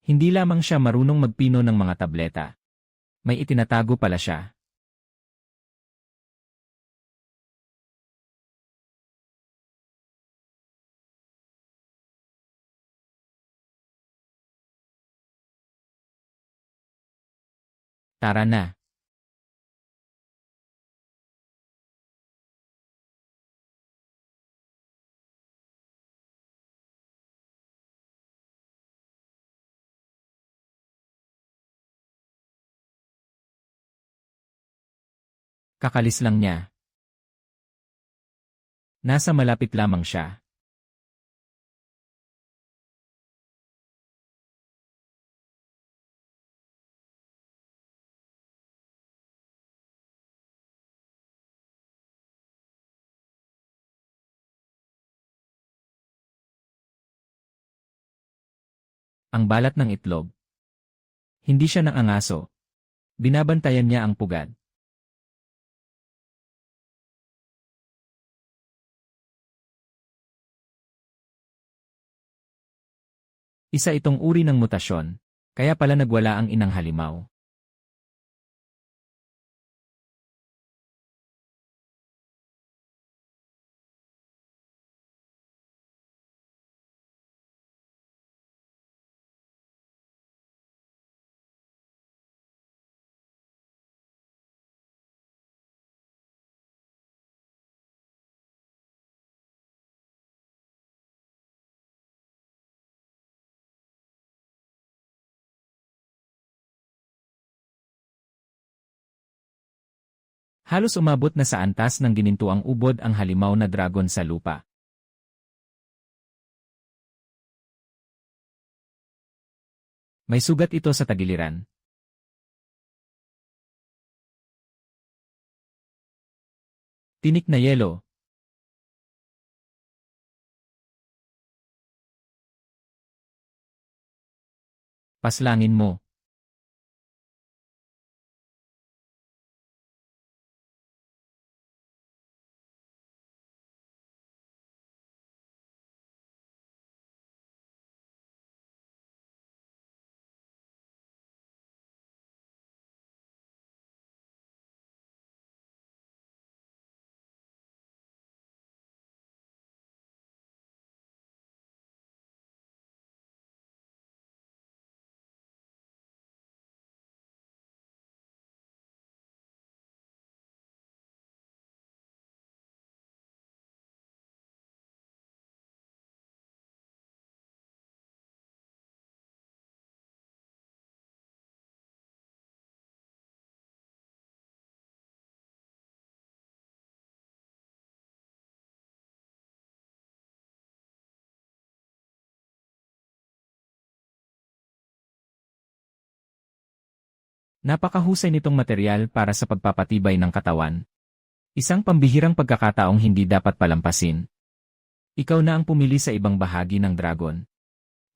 Hindi lamang siya marunong magpino ng mga tableta. May itinatago pala siya. Tara na. Kakalis lang niya. Nasa malapit lamang siya. Ang balat ng itlog. Hindi siya nangangaso. Binabantayan niya ang pugad. Isa itong uri ng mutasyon, kaya pala nagwala ang inang halimaw. Halos umabot na sa antas ng ginintuang ubod ang halimaw na dragon sa lupa. May sugat ito sa tagiliran. Tinik na yelo. Paslangin mo. Napakahusay nitong material para sa pagpapatibay ng katawan. Isang pambihirang pagkakataong hindi dapat palampasin. Ikaw na ang pumili sa ibang bahagi ng dragon.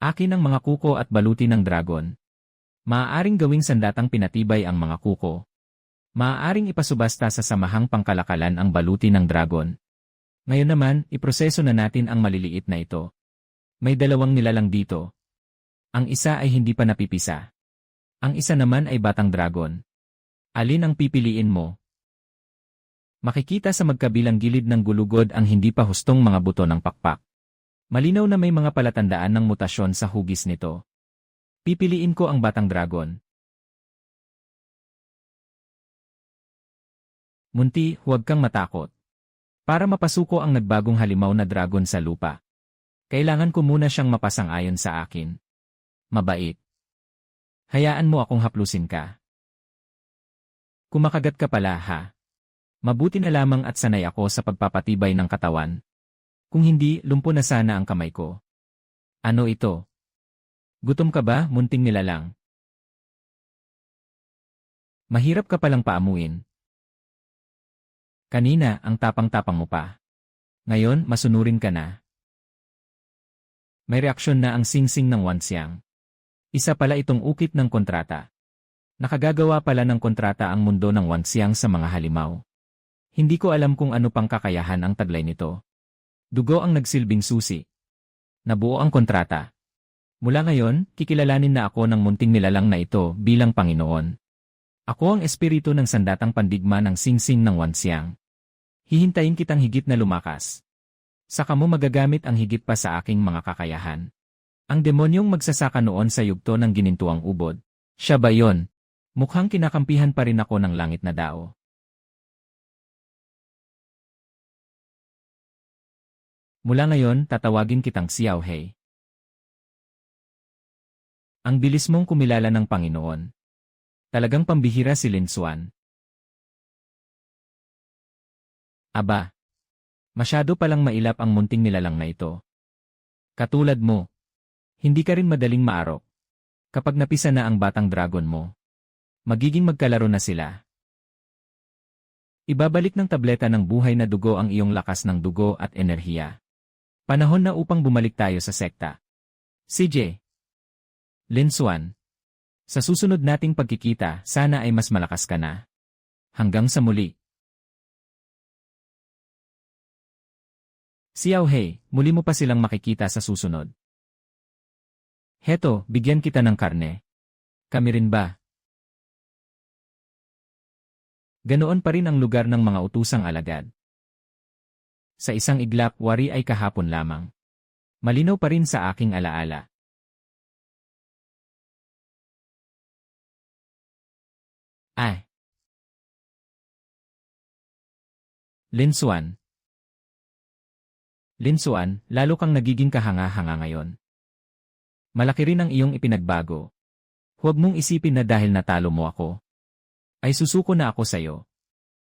Akin ang mga kuko at baluti ng dragon. Maaaring gawing sandatang pinatibay ang mga kuko. Maaaring ipasubasta sa samahang pangkalakalan ang baluti ng dragon. Ngayon naman, iproseso na natin ang maliliit na ito. May dalawang nilalang dito. Ang isa ay hindi pa napipisa. Ang isa naman ay batang dragon. Alin ang pipiliin mo? Makikita sa magkabilang gilid ng gulugod ang hindi pa hustong mga buto ng pakpak. Malinaw na may mga palatandaan ng mutasyon sa hugis nito. Pipiliin ko ang batang dragon. Munti, huwag kang matakot. Para mapasuko ang nagbagong halimaw na dragon sa lupa, kailangan ko muna siyang mapasang-ayon sa akin. Mabait. Hayaan mo akong haplusin ka. Kumakagat ka pala, ha? Mabuti na lamang at sanay ako sa pagpapatibay ng katawan. Kung hindi, lumpo na sana ang kamay ko. Ano ito? Gutom ka ba, munting nilalang? Mahirap ka palang paamuin. Kanina, ang tapang-tapang mo pa. Ngayon, masunurin ka na. May reaksyon na ang singsing ng Wanxiang. Isa pala itong ukit ng kontrata. Nakagagawa pala ng kontrata ang mundo ng Wanxiang sa mga halimaw. Hindi ko alam kung ano pang kakayahan ang taglay nito. Dugo ang nagsilbing susi. Nabuo ang kontrata. Mula ngayon, kikilalanin na ako ng munting nilalang na ito bilang Panginoon. Ako ang espiritu ng sandatang pandigma ng singsing ng Wanxiang. Hihintayin kitang higit na lumakas. Saka mo magagamit ang higit pa sa aking mga kakayahan. Ang demonyong magsasaka noon sa yugto ng ginintuang ubod. Siya ba yon? Mukhang kinakampihan pa rin ako ng langit na dao. Mula ngayon, tatawagin kitang Xiao Hei. Ang bilis mong kumilala ng Panginoon. Talagang pambihira si Lin Xuan. Aba, masyado palang mailap ang munting nilalang na ito. Katulad mo. Hindi ka rin madaling maarok. Kapag napisa na ang batang dragon mo, magiging magkalaro na sila. Ibabalik ng tableta ng buhay na dugo ang iyong lakas ng dugo at enerhiya. Panahon na upang bumalik tayo sa sekta. CJ. Lin Xuan. Sa susunod nating pagkikita, sana ay mas malakas ka na. Hanggang sa muli. Xiao Hei, muli mo pa silang makikita sa susunod. Heto, bigyan kita ng karne. Kami rin ba? Ganoon pa rin ang lugar ng mga utusang alagad. Sa isang iglap, wari ay kahapon lamang. Malinaw pa rin sa aking alaala. Ay! Lin Xuan. Lin Xuan, lalo kang nagiging kahanga-hanga ngayon. Malaki rin ang iyong ipinagbago. Huwag mong isipin na dahil natalo mo ako, ay susuko na ako sa'yo.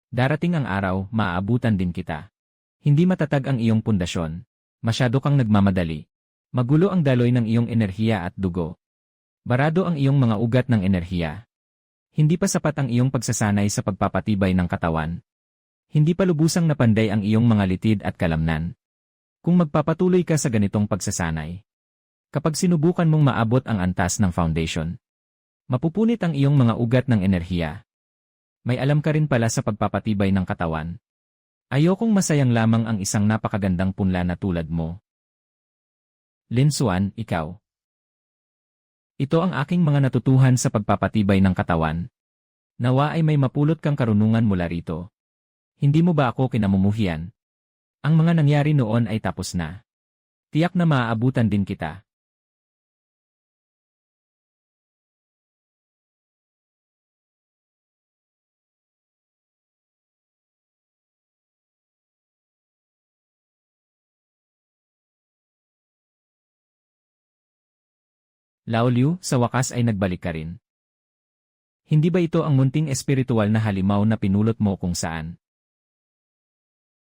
Darating ang araw, maaabutan din kita. Hindi matatag ang iyong pundasyon. Masyado kang nagmamadali. Magulo ang daloy ng iyong enerhiya at dugo. Barado ang iyong mga ugat ng enerhiya. Hindi pa sapat ang iyong pagsasanay sa pagpapatibay ng katawan. Hindi pa lubusang napanday ang iyong mga litid at kalamnan. Kung magpapatuloy ka sa ganitong pagsasanay, kapag sinubukan mong maabot ang antas ng foundation, mapupunit ang iyong mga ugat ng enerhiya. May alam ka rin pala sa pagpapatibay ng katawan. Ayokong masayang lamang ang isang napakagandang punla na tulad mo. Lin Xuan, ikaw. Ito ang aking mga natutuhan sa pagpapatibay ng katawan. Nawa ay may mapulot kang karunungan mula rito. Hindi mo ba ako kinamumuhian? Ang mga nangyari noon ay tapos na. Tiyak na maaabutan din kita. Lao Liu, sa wakas ay nagbalik ka rin. Hindi ba ito ang munting espiritual na halimaw na pinulot mo kung saan?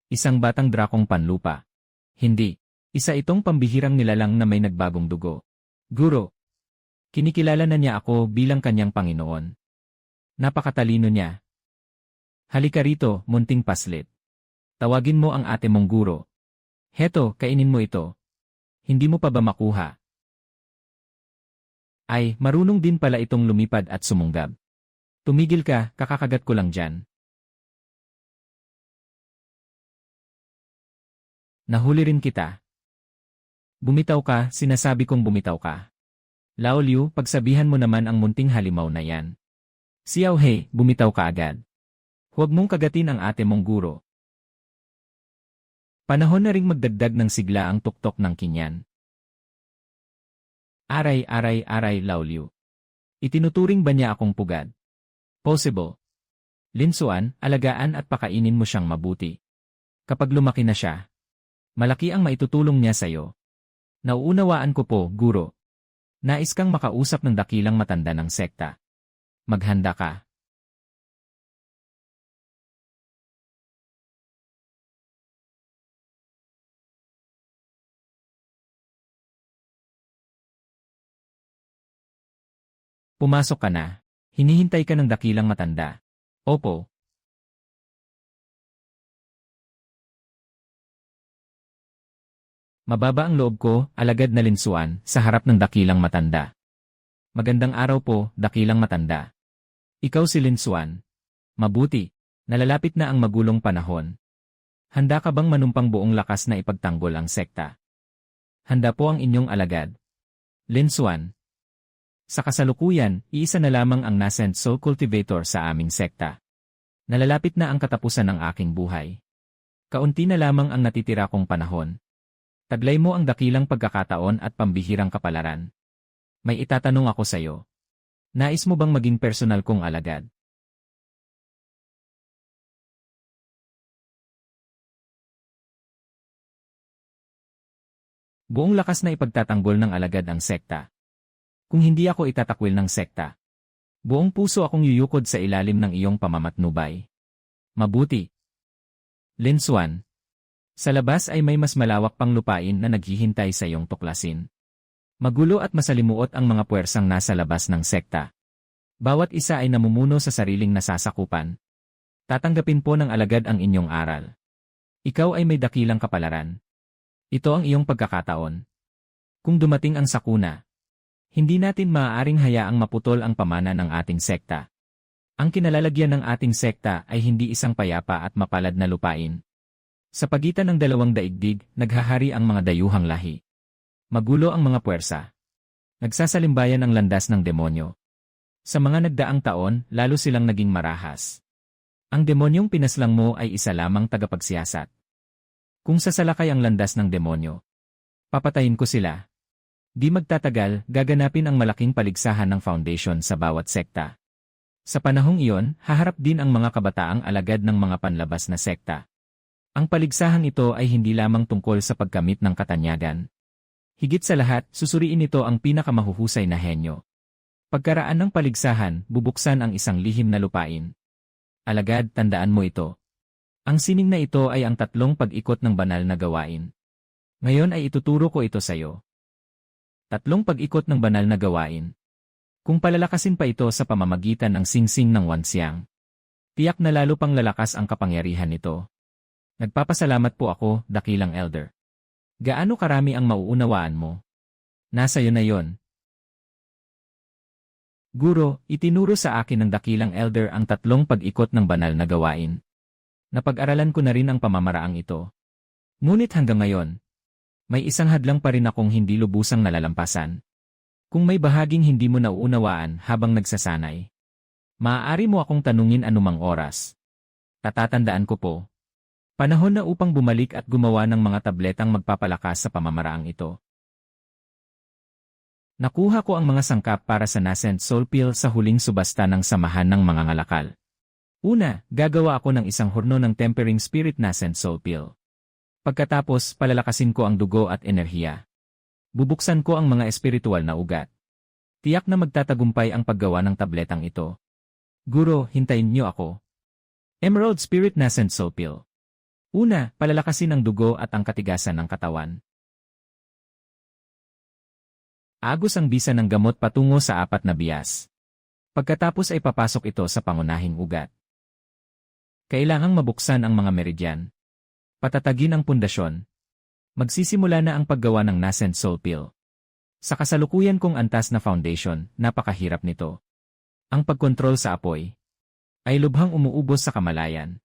Isang batang drakong panlupa. Hindi. Isa itong pambihirang nilalang na may nagbagong dugo. Guro. Kinikilala na niya ako bilang kanyang Panginoon. Napakatalino niya. Halika rito, munting paslit. Tawagin mo ang ate mong guro. Heto, kainin mo ito. Hindi mo pa ba makuha? Ay, marunong din pala itong lumipad at sumunggab. Tumigil ka, kakakagat ko lang dyan. Nahuli rin kita. Bumitaw ka, sinasabi kong bumitaw ka. Lao Liu, pagsabihan mo naman ang munting halimaw na yan. Xiao Hei, bumitaw ka agad. Huwag mong kagatin ang ate mong guro. Panahon na ring magdagdag ng sigla ang tuktok ng kinyan. Aray, aray, aray, Lao Liu. Itinuturing ba niya akong pugad? Possible. Lin Xuan, alagaan at pakainin mo siyang mabuti. Kapag lumaki na siya, malaki ang maitutulong niya sa'yo. Nauunawaan ko po, guro. Nais kang makausap ng dakilang matanda ng sekta. Maghanda ka. Pumasok ka na. Hinihintay ka ng dakilang matanda. Opo. Mababa ang loob ko, alagad na Lin Xuan, sa harap ng dakilang matanda. Magandang araw po, dakilang matanda. Ikaw si Lin Xuan. Mabuti. Nalalapit na ang magulong panahon. Handa ka bang manumpang buong lakas na ipagtanggol ang sekta? Handa po ang inyong alagad. Lin Xuan. Sa kasalukuyan, iisa na lamang ang nascent soul cultivator sa aming sekta. Nalalapit na ang katapusan ng aking buhay. Kaunti na lamang ang natitira kong panahon. Taglay mo ang dakilang pagkakataon at pambihirang kapalaran. May itatanong ako sa'yo. Nais mo bang maging personal kong alagad? Buong lakas na ipagtatanggol ng alagad ang sekta. Kung hindi ako itatakwil ng sekta, buong puso akong yuyukod sa ilalim ng iyong pamamatnubay. Mabuti. Lin Xuan. Sa labas ay may mas malawak pang lupain na naghihintay sa iyong tuklasin. Magulo at masalimuot ang mga puwersang nasa labas ng sekta. Bawat isa ay namumuno sa sariling nasasakupan. Tatanggapin po ng alagad ang inyong aral. Ikaw ay may dakilang kapalaran. Ito ang iyong pagkakataon. Kung dumating ang sakuna, Hindi natin maaaring hayaang maputol ang pamana ng ating sekta. Ang kinalalagyan ng ating sekta ay hindi isang payapa at mapalad na lupain. Sa pagitan ng dalawang daigdig, naghahari ang mga dayuhang lahi. Magulo ang mga puwersa. Nagsasalimbayan ang landas ng demonyo. Sa mga nagdaang taon, lalo silang naging marahas. Ang demonyong pinaslang mo ay isa lamang tagapagsiyasat. Kung sasalakay ang landas ng demonyo, papatayin ko sila. Di magtatagal, gaganapin ang malaking paligsahan ng foundation sa bawat sekta. Sa panahong iyon, haharap din ang mga kabataang alagad ng mga panlabas na sekta. Ang paligsahan ito ay hindi lamang tungkol sa pagkamit ng katanyagan. Higit sa lahat, susuriin nito ang pinakamahuhusay na henyo. Pagkaraan ng paligsahan, bubuksan ang isang lihim na lupain. Alagad, tandaan mo ito. Ang sining na ito ay ang tatlong pag-ikot ng banal na gawain. Ngayon ay ituturo ko ito sa iyo. Tatlong pag-ikot ng banal na gawain. Kung palalakasin pa ito sa pamamagitan ng singsing ng Wanxiang, tiyak na lalo pang lalakas ang kapangyarihan nito. Nagpapasalamat po ako, dakilang elder. Gaano karami ang mauunawaan mo? Nasa iyo na yon. Guro, itinuro sa akin ng dakilang elder ang tatlong pag-ikot ng banal na gawain. Napag-aralan ko na rin ang pamamaraang ito. Ngunit hanggang ngayon, may isang hadlang pa rin akong hindi lubusang nalalampasan. Kung may bahaging hindi mo nauunawaan habang nagsasanay, maaari mo akong tanungin anumang oras. Tatatandaan ko po. Panahon na upang bumalik at gumawa ng mga tabletang magpapalakas sa pamamaraang ito. Nakuha ko ang mga sangkap para sa Nascent Soul Pill sa huling subasta ng Samahan ng Mga Ngalakal. Una, gagawa ako ng isang hurno ng Tempering Spirit Nascent Soul Pill. Pagkatapos, palalakasin ko ang dugo at enerhiya. Bubuksan ko ang mga espiritual na ugat. Tiyak na magtatagumpay ang paggawa ng tabletang ito. Guro, hintayin niyo ako. Emerald Spirit Nascent Soul Pill. Una, palalakasin ang dugo at ang katigasan ng katawan. Agos ang bisa ng gamot patungo sa 4 na bias. Pagkatapos ay papasok ito sa pangunahing ugat. Kailangang mabuksan ang mga meridyan. Patatagin ang pundasyon. Magsisimula na ang paggawa ng Nascent Soul Pill. Sa kasalukuyan kong antas na foundation, napakahirap nito. Ang pagkontrol sa apoy ay lubhang umuubos sa kamalayan.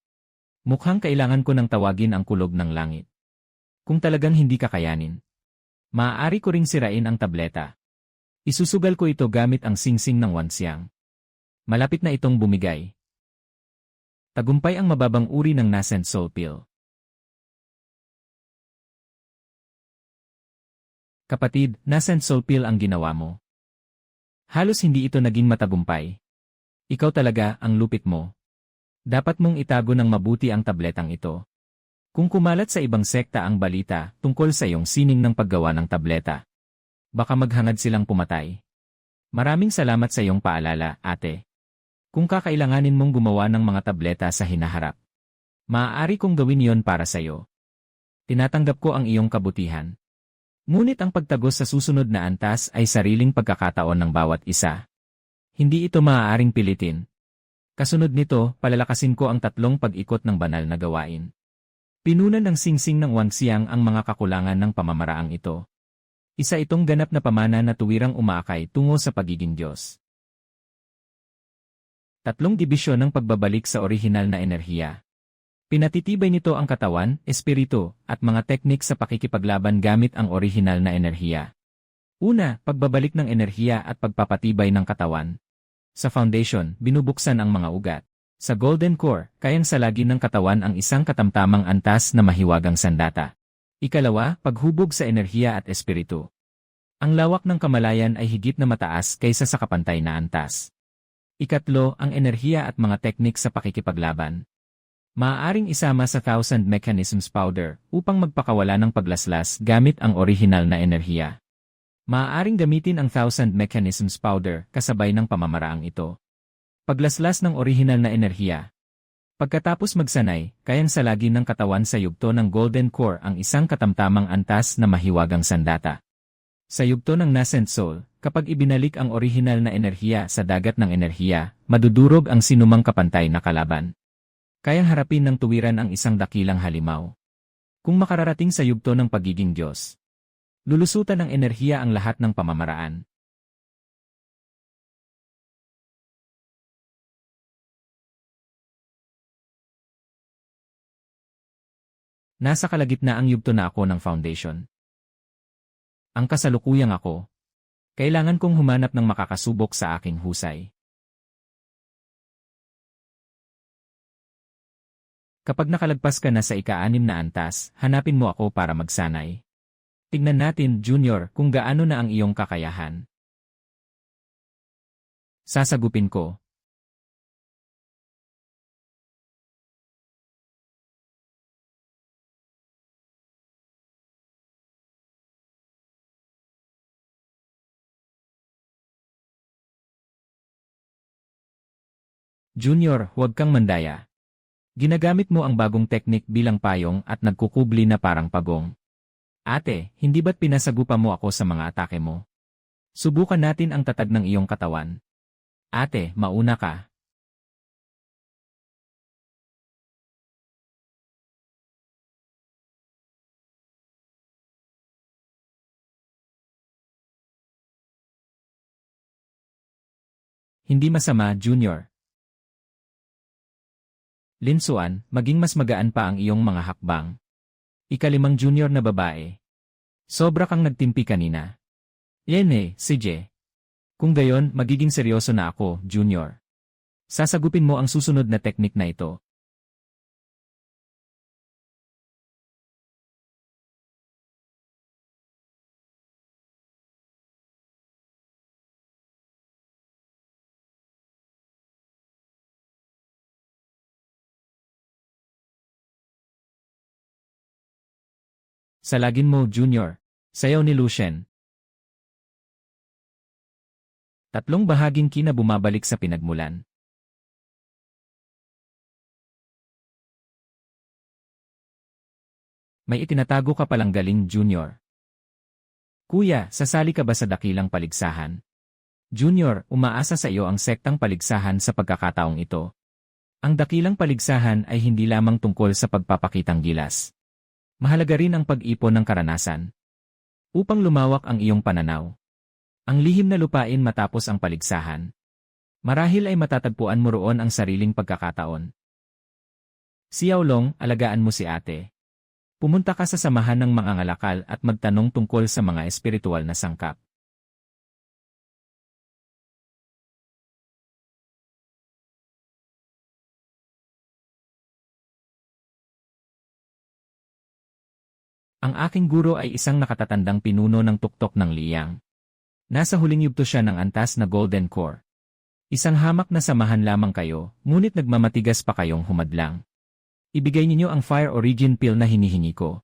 Mukhang kailangan ko nang tawagin ang kulog ng langit. Kung talagang hindi kakayanin, maaari ko ring sirain ang tableta. Isusugal ko ito gamit ang singsing ng Wanxiang. Malapit na itong bumigay. Tagumpay ang mababang uri ng Nascent Soul Pill. Kapatid, Nascent Soul Pill ang ginawa mo. Halos hindi ito naging matagumpay. Ikaw talaga ang lupit mo. Dapat mong itago ng mabuti ang tabletang ito. Kung kumalat sa ibang sekta ang balita tungkol sa iyong sining ng paggawa ng tableta, baka maghangad silang pumatay. Maraming salamat sa iyong paalala, ate. Kung kakailanganin mong gumawa ng mga tableta sa hinaharap, maaari kong gawin yon para sa iyo. Tinatanggap ko ang iyong kabutihan. Ngunit ang pagtagos sa susunod na antas ay sariling pagkakataon ng bawat isa. Hindi ito maaaring pilitin. Kasunod nito, palalakasin ko ang tatlong pag-ikot ng banal na gawain. Pinunan ng singsing ng Wanxiang ang mga kakulangan ng pamamaraang ito. Isa itong ganap na pamana na tuwirang umaakay tungo sa pagiging Diyos. Tatlong dibisyon ng pagbabalik sa orihinal na enerhiya. Pinatitibay nito ang katawan, espiritu, at mga teknik sa pakikipaglaban gamit ang orihinal na enerhiya. Una, pagbabalik ng enerhiya at pagpapatibay ng katawan. Sa foundation, binubuksan ang mga ugat. Sa Golden Core, kayang salagin ng katawan ang isang katamtamang antas na mahiwagang sandata. Ikalawa, paghubog sa enerhiya at espiritu. Ang lawak ng kamalayan ay higit na mataas kaysa sa kapantay na antas. Ikatlo, ang enerhiya at mga teknik sa pakikipaglaban. Maaaring isama sa Thousand Mechanisms Powder upang magpakawala ng paglaslas gamit ang orihinal na enerhiya. Maaaring gamitin ang Thousand Mechanisms Powder kasabay ng pamamaraang ito. Paglaslas ng orihinal na enerhiya. Pagkatapos magsanay, kayang salagin ng katawan sa yugto ng Golden Core ang isang katamtamang antas na mahiwagang sandata. Sa yugto ng Nascent Soul, kapag ibinalik ang orihinal na enerhiya sa dagat ng enerhiya, madudurog ang sinumang kapantay na kalaban. Kayang harapin ng tuwiran ang isang dakilang halimaw. Kung makararating sa yugto ng pagiging Diyos, lulusutan ng enerhiya ang lahat ng pamamaraan. Nasa kalagitnaang yugto na ako ng foundation. Ang kasalukuyang ako. Kailangan kong humanap ng makakasubok sa aking husay. Kapag nakalagpas ka na sa ika-6 na antas, hanapin mo ako para magsanay. Tignan natin, Junior, kung gaano na ang iyong kakayahan. Sasagupin ko. Junior, huwag kang mandaya. Ginagamit mo ang bagong teknik bilang payong at nagkukubli na parang pagong. Ate, hindi ba't pinasagupa mo ako sa mga atake mo? Subukan natin ang tatag ng iyong katawan. Ate, mauna ka. Hindi masama, Junior. Linsuan, maging mas magaan pa ang iyong mga hakbang. Ika-5 junior na babae. Sobra kang nagtimpi kanina. Yan CJ. Kung gayon, magiging seryoso na ako, Junior. Sasagupin mo ang susunod na teknik na ito. Salagin mo, Junior. Sayaw ni Lucien. 3 bahaging ki na bumabalik sa pinagmulan. May itinatago ka palang galing, Junior. Kuya, sasali ka ba sa dakilang paligsahan? Junior, umaasa sa iyo ang sektang paligsahan sa pagkakataong ito. Ang dakilang paligsahan ay hindi lamang tungkol sa pagpapakitang gilas. Mahalaga rin ang pag-ipon ng karanasan. Upang lumawak ang iyong pananaw. Ang lihim na lupain matapos ang paligsahan. Marahil ay matatagpuan mo roon ang sariling pagkakataon. Xiaolong, alagaan mo si ate. Pumunta ka sa samahan ng mga ngalakal at magtanong tungkol sa mga espiritual na sangkap. Ang aking guro ay isang nakatatandang pinuno ng tuktok ng liyang. Nasa huling yugto siya ng antas na Golden Core. Isang hamak na samahan lamang kayo, ngunit nagmamatigas pa kayong humadlang. Ibigay ninyo ang Fire Origin Pill na hinihingi ko.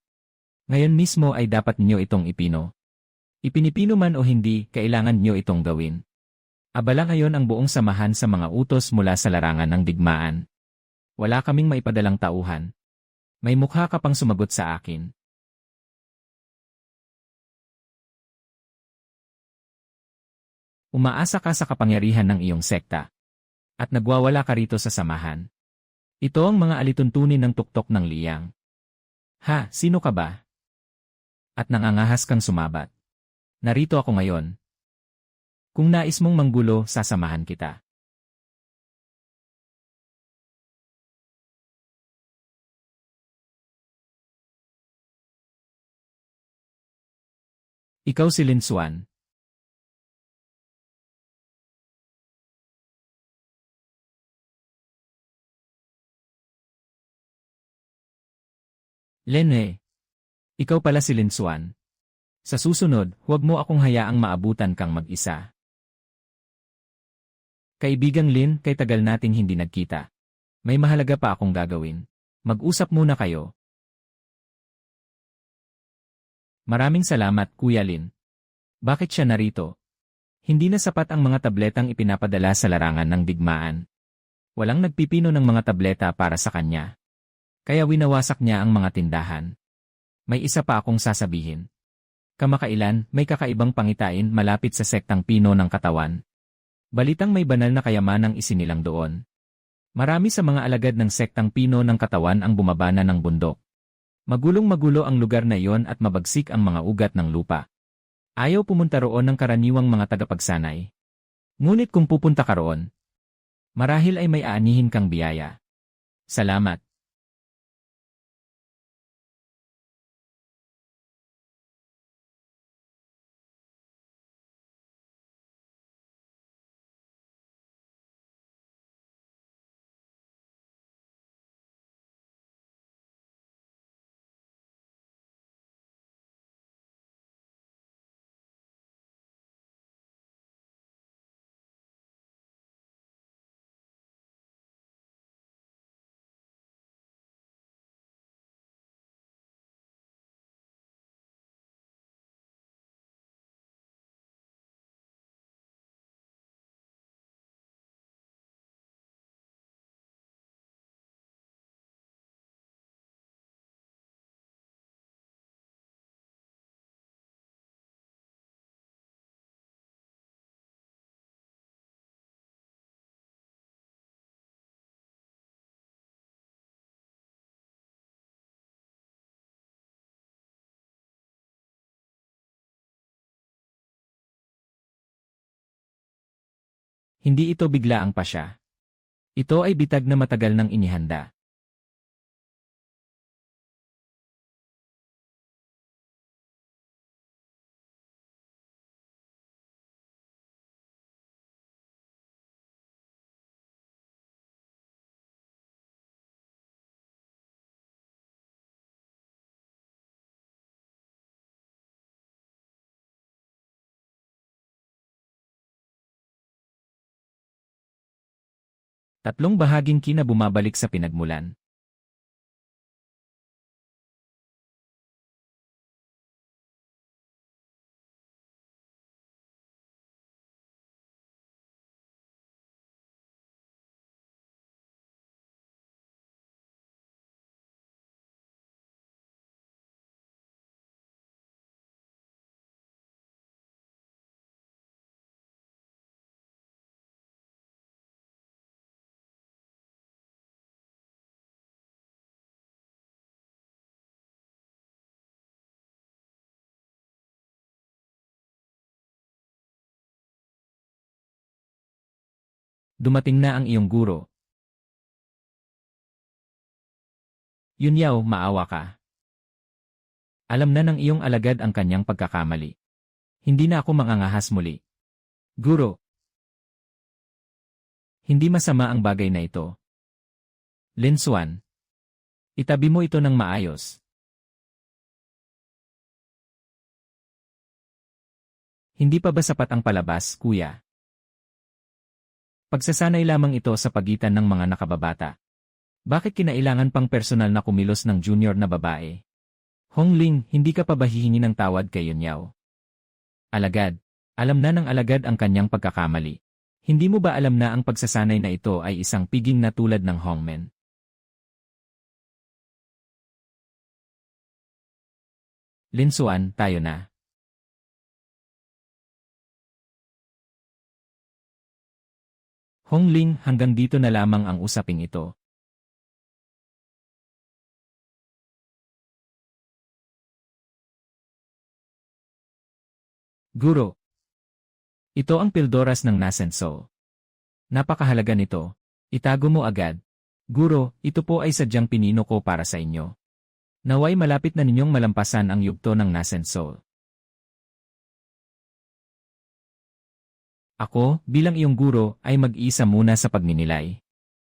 Ngayon mismo ay dapat ninyo itong ipino. Ipinipino man o hindi, kailangan ninyo itong gawin. Abala ngayon ang buong samahan sa mga utos mula sa larangan ng digmaan. Wala kaming maipadalang tauhan. May mukha ka pang sumagot sa akin. Umaasa ka sa kapangyarihan ng iyong sekta. At nagwawala ka rito sa samahan. Ito ang mga alituntunin ng tuktok ng liyang. Ha, sino ka ba? At nangangahas kang sumabat. Narito ako ngayon. Kung nais mong manggulo, sasamahan kita. Ikaw si Lin Xuan. Lene. Ikaw pala si Lin Xuan. Sa susunod, huwag mo akong hayaang maabutan kang mag-isa. Kaibigang Lin, kay tagal nating hindi nagkita. May mahalaga pa akong gagawin. Mag-usap muna kayo. Maraming salamat, Kuya Lin. Bakit siya narito? Hindi na sapat ang mga tabletang ipinapadala sa larangan ng digmaan. Walang nagpipino ng mga tableta para sa kanya. Kaya winawasak niya ang mga tindahan. May isa pa akong sasabihin. Kamakailan, may kakaibang pangitain malapit sa sektang Pino ng Katawan. Balitang may banal na kayamanang isinilang doon. Marami sa mga alagad ng sektang Pino ng Katawan ang bumabana ng bundok. Magulong-magulo ang lugar na iyon at mabagsik ang mga ugat ng lupa. Ayaw pumunta roon ng karaniwang mga tagapagsanay. Ngunit kung pupunta ka roon, marahil ay may aanihin kang biyaya. Salamat. Hindi ito bigla ang pasya. Ito ay bitag na matagal nang inihanda. Tatlong bahaging kinabumabalik sa pinagmulan. Dumating na ang iyong guro. Yunyaw, maawa ka. Alam na ng iyong alagad ang kanyang pagkakamali. Hindi na ako mangangahas muli. Guro. Hindi masama ang bagay na ito. Lin Xuan. Itabi mo ito ng maayos. Hindi pa ba sapat ang palabas, kuya? Pagsasanay lamang ito sa pagitan ng mga nakababata. Bakit kinailangan pang personal na kumilos ng junior na babae? Hongling, hindi ka pa ba hihingi ng tawad kay Yunyaw? Alagad. Alam na ng alagad ang kanyang pagkakamali. Hindi mo ba alam na ang pagsasanay na ito ay isang piging na tulad ng Hongmen? Lin Xuan, tayo na. Hongling, hanggang dito na lamang ang usaping ito. Guro. Ito ang pildoras ng Nasenso. Napakahalaga nito. Itago mo agad. Guro, ito po ay sadyang pinino ko para sa inyo. Naway malapit na ninyong malampasan ang yugto ng Nasenso. Ako, bilang iyong guro, ay mag-isa muna sa pagninilay.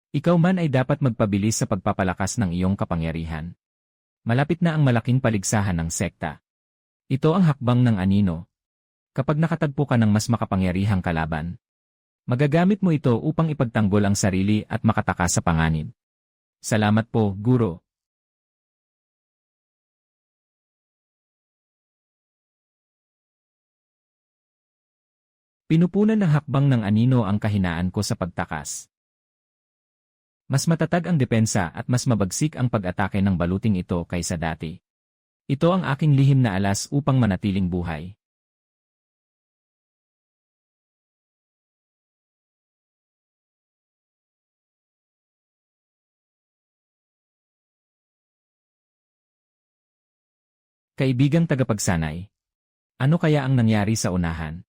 Ikaw man ay dapat magpabilis sa pagpapalakas ng iyong kapangyarihan. Malapit na ang malaking paligsahan ng sekta. Ito ang hakbang ng anino. Kapag nakatagpo ka ng mas makapangyarihang kalaban, magagamit mo ito upang ipagtanggol ang sarili at makatakas sa panganib. Salamat po, guro. Pinupunan ng hakbang ng anino ang kahinaan ko sa pagtakas. Mas matatag ang depensa at mas mabagsik ang pag-atake ng baluting ito kaysa dati. Ito ang aking lihim na alas upang manatiling buhay. Kaibigang tagapagsanay. Ano kaya ang nangyari sa unahan?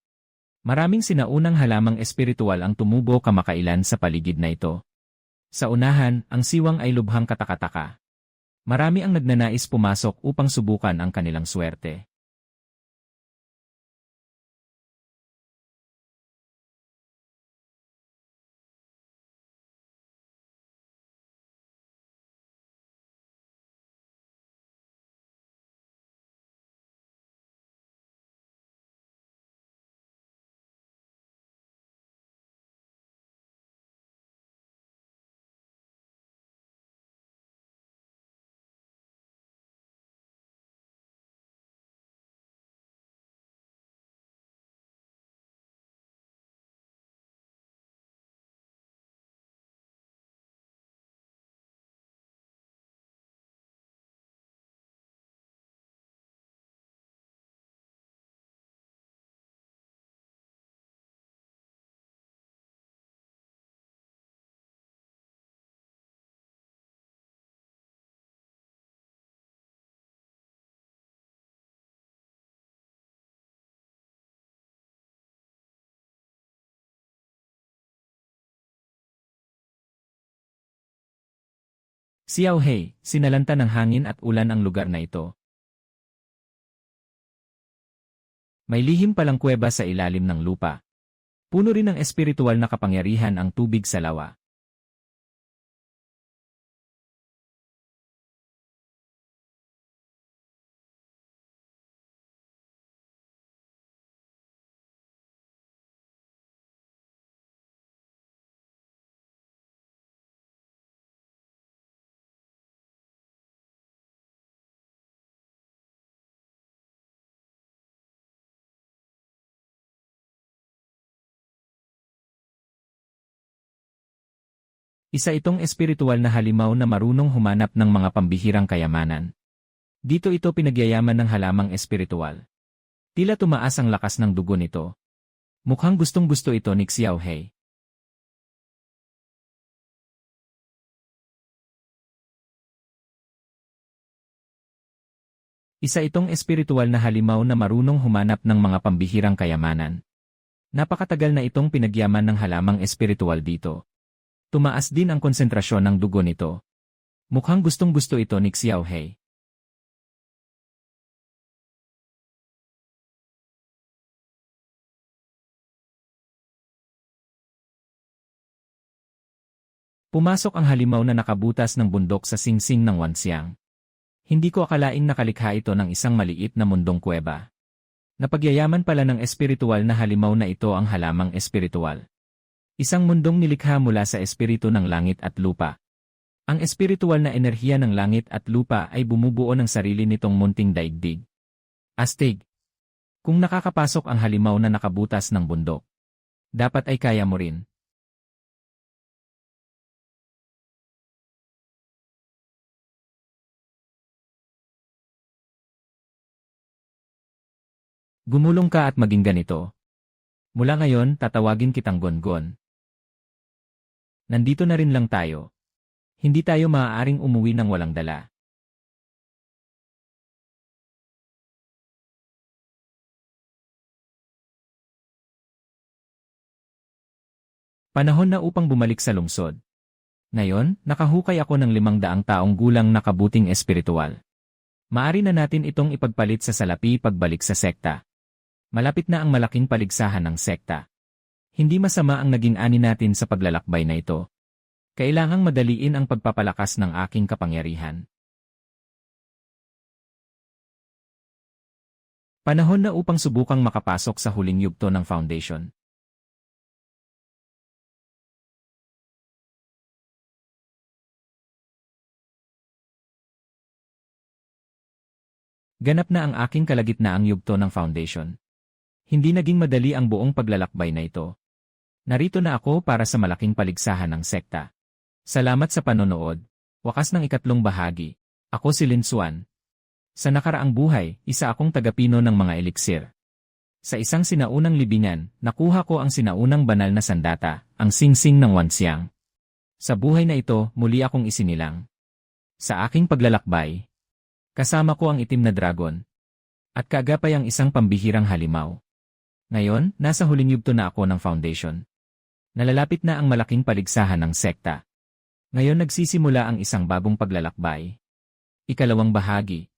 Maraming sinaunang halamang espiritual ang tumubo kamakailan sa paligid na ito. Sa unahan, ang siwang ay lubhang katakataka. Marami ang nagnanais pumasok upang subukan ang kanilang swerte. Xiao Hei, sinalanta ng hangin at ulan ang lugar na ito. May lihim palang kuweba sa ilalim ng lupa. Puno rin ng espiritual na kapangyarihan ang tubig sa lawa. Isa itong espiritual na halimaw na marunong humanap ng mga pambihirang kayamanan. Dito ito pinagyayaman ng halamang espiritual. Tila tumaas ang lakas ng dugo nito. Mukhang gustong-gusto ito ni Xiao Hei. Isa itong espiritual na halimaw na marunong humanap ng mga pambihirang kayamanan. Napakatagal na itong pinagyaman ng halamang espiritual dito. Tumaas din ang konsentrasyon ng dugo nito. Mukhang gustong-gusto ito ni Xiao Hei. Pumasok ang halimaw na nakabutas ng bundok sa singsing ng Wanxiang. Hindi ko akalaing nakalikha ito ng isang maliit na mundong kuweba. Napagyayaman pala ng espiritual na halimaw na ito ang halamang espiritual. Isang mundong nilikha mula sa espiritu ng langit at lupa. Ang espiritual na enerhiya ng langit at lupa ay bumubuo ng sarili nitong munting daigdig. Astig. Kung nakakapasok ang halimaw na nakabutas ng bundok, dapat ay kaya mo rin. Gumulong ka at maging ganito. Mula ngayon, tatawagin kitang Gongon. Nandito na rin lang tayo. Hindi tayo maaaring umuwi ng walang dala. Panahon na upang bumalik sa lungsod. Ngayon, nakahukay ako ng 500 taong gulang na kabuting espiritual. Maari na natin itong ipagpalit sa salapi pagbalik sa sekta. Malapit na ang malaking paligsahan ng sekta. Hindi masama ang naging ani natin sa paglalakbay na ito. Kailangang madaliin ang pagpapalakas ng aking kapangyarihan. Panahon na upang subukang makapasok sa huling yugto ng foundation. Ganap na ang aking kalagitnaang yugto ng foundation. Hindi naging madali ang buong paglalakbay na ito. Narito na ako para sa malaking paligsahan ng sekta. Salamat sa panonood. Wakas ng 3 bahagi. Ako si Lin Xuan. Sa nakaraang buhay, isa akong tagapino ng mga eliksir. Sa isang sinaunang libingan, nakuha ko ang sinaunang banal na sandata, ang singsing ng Wanxiang. Sa buhay na ito, muli akong isinilang. Sa aking paglalakbay, kasama ko ang itim na dragon. At kaagapay ang isang pambihirang halimaw. Ngayon, nasa huling yugto na ako ng foundation. Nalalapit na ang malaking paligsahan ng sekta. Ngayon nagsisimula ang isang bagong paglalakbay. 2 bahagi.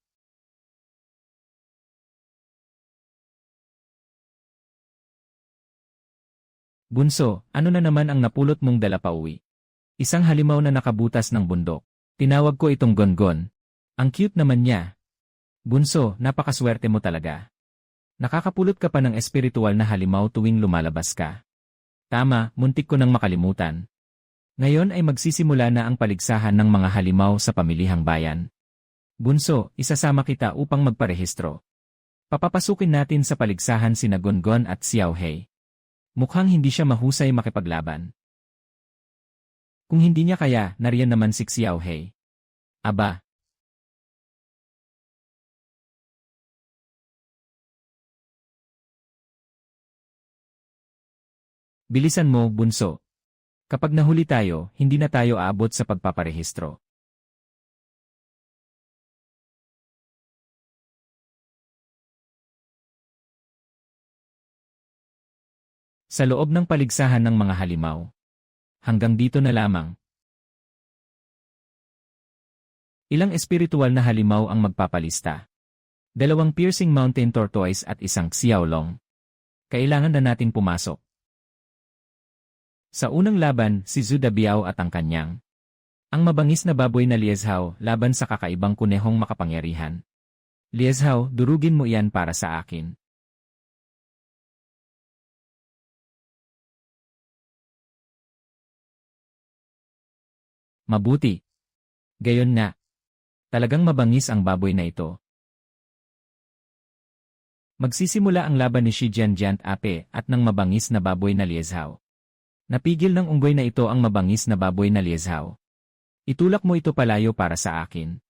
Bunso, ano na naman ang napulot mong dala pauwi? Isang halimaw na nakabutas ng bundok. Tinawag ko itong Gongon. Ang cute naman niya. Bunso, napakaswerte mo talaga. Nakakapulot ka pa ng espiritual na halimaw tuwing lumalabas ka. Tama, muntik ko nang makalimutan. Ngayon ay magsisimula na ang paligsahan ng mga halimaw sa pamilihang bayan. Bunso, isasama kita upang magparehistro. Papapasukin natin sa paligsahan sina Gongon at Xiao Hei. Mukhang hindi siya mahusay makipaglaban. Kung hindi niya kaya, nariyan naman si Xiao Hei. Aba. Bilisan mo, bunso. Kapag nahuli tayo, hindi na tayo aabot sa pagpaparehistro. Sa loob ng paligsahan ng mga halimaw. Hanggang dito na lamang. Ilang espiritual na halimaw ang magpapalista. 2 piercing mountain tortoise at isang xiaolong. Kailangan na natin pumasok. Sa unang laban, si Zhu Dabiao at ang kanyang ang mabangis na baboy na Liezhao laban sa kakaibang kunehong makapangyarihan. Liezhao, durugin mo iyan para sa akin. Mabuti. Gayon nga. Talagang mabangis ang baboy na ito. Magsisimula ang laban ni Shi Jianjian Ape at ng mabangis na baboy na Liezhao. Napigil ng unggoy na ito ang mabangis na baboy na Liezhao. Itulak mo ito palayo para sa akin.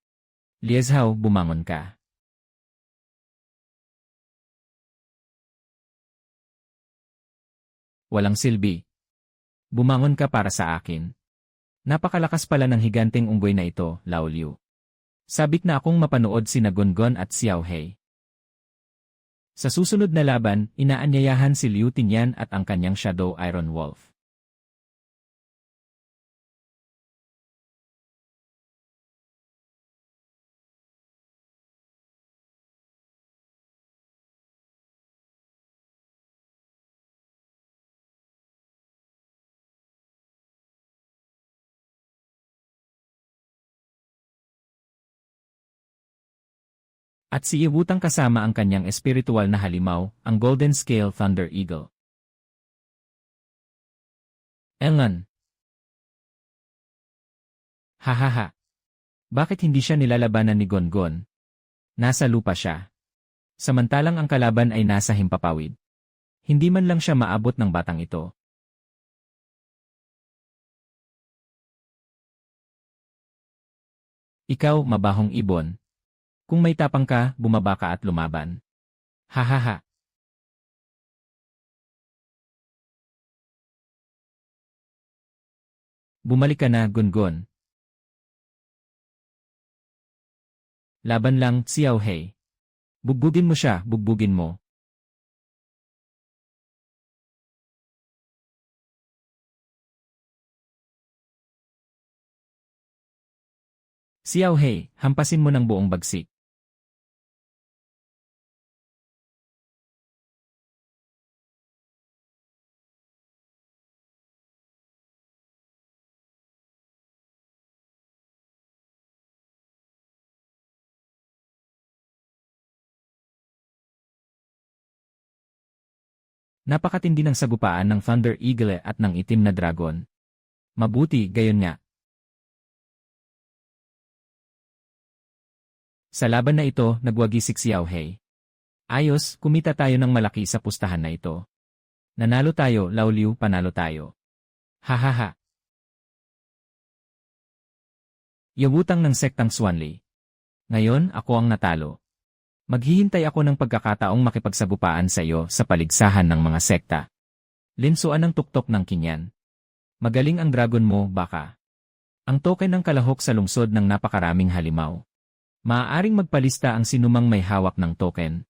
Liezhao, bumangon ka. Walang silbi. Bumangon ka para sa akin. Napakalakas pala ng higanteng unggoy na ito, Lao Liu. Sabik na akong mapanood sina Gongon at Xiao Hei. Sa susunod na laban, inaanyayahan si Liu Tinyan at ang kanyang Shadow Iron Wolf. At si Iwutang kasama ang kanyang espiritual na halimaw, ang Golden Scale Thunder Eagle. Engan. Hahaha. Bakit hindi siya nilalabanan ni Gongon? Nasa lupa siya. Samantalang ang kalaban ay nasa himpapawid. Hindi man lang siya maabot ng batang ito. Ikaw, mabahong ibon. Kung may tapang ka, bumaba ka at lumaban. Hahaha. Bumalik ka na, Gungun. Laban lang, Xiao Hei. Bugbugin mo siya, bugbugin mo. Xiao Hei, hampasin mo ng buong bagsik. Napakatindi ng sagupaan ng Thunder Eagle at ng itim na dragon. Mabuti, gayon nga. Sa laban na ito, nagwagi si Xiao Hei. Ayos, kumita tayo ng malaki sa pustahan na ito. Nanalo tayo, Lao Liu, panalo tayo. Hahaha. Yawutang ng sektang Xuanli. Ngayon, ako ang natalo. Maghihintay ako ng pagkakataong makipagsagupaan sa iyo sa paligsahan ng mga sekta. Linsuan ng tuktok ng kinyan. Magaling ang dragon mo, baka. Ang token ng kalahok sa lungsod ng napakaraming halimaw. Maaaring magpalista ang sinumang may hawak ng token.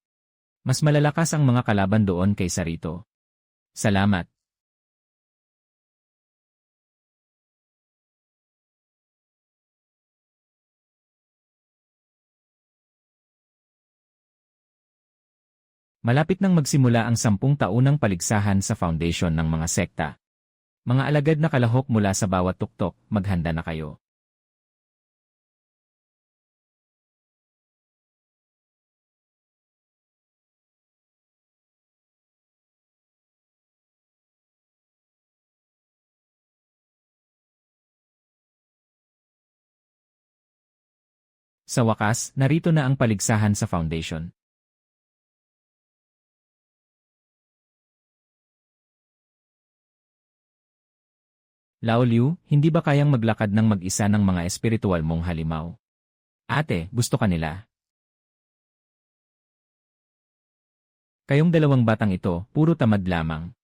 Mas malalakas ang mga kalaban doon kaysa rito. Salamat. Malapit nang magsimula ang 10 taunang paligsahan sa foundation ng mga sekta. Mga alagad na kalahok mula sa bawat tuktok, maghanda na kayo. Sa wakas, narito na ang paligsahan sa foundation. Lao Liu, hindi ba kayang maglakad ng mag-isa ng mga espiritual mong halimaw? Ate, gusto ka nila? Kayong dalawang batang ito, puro tamad lamang.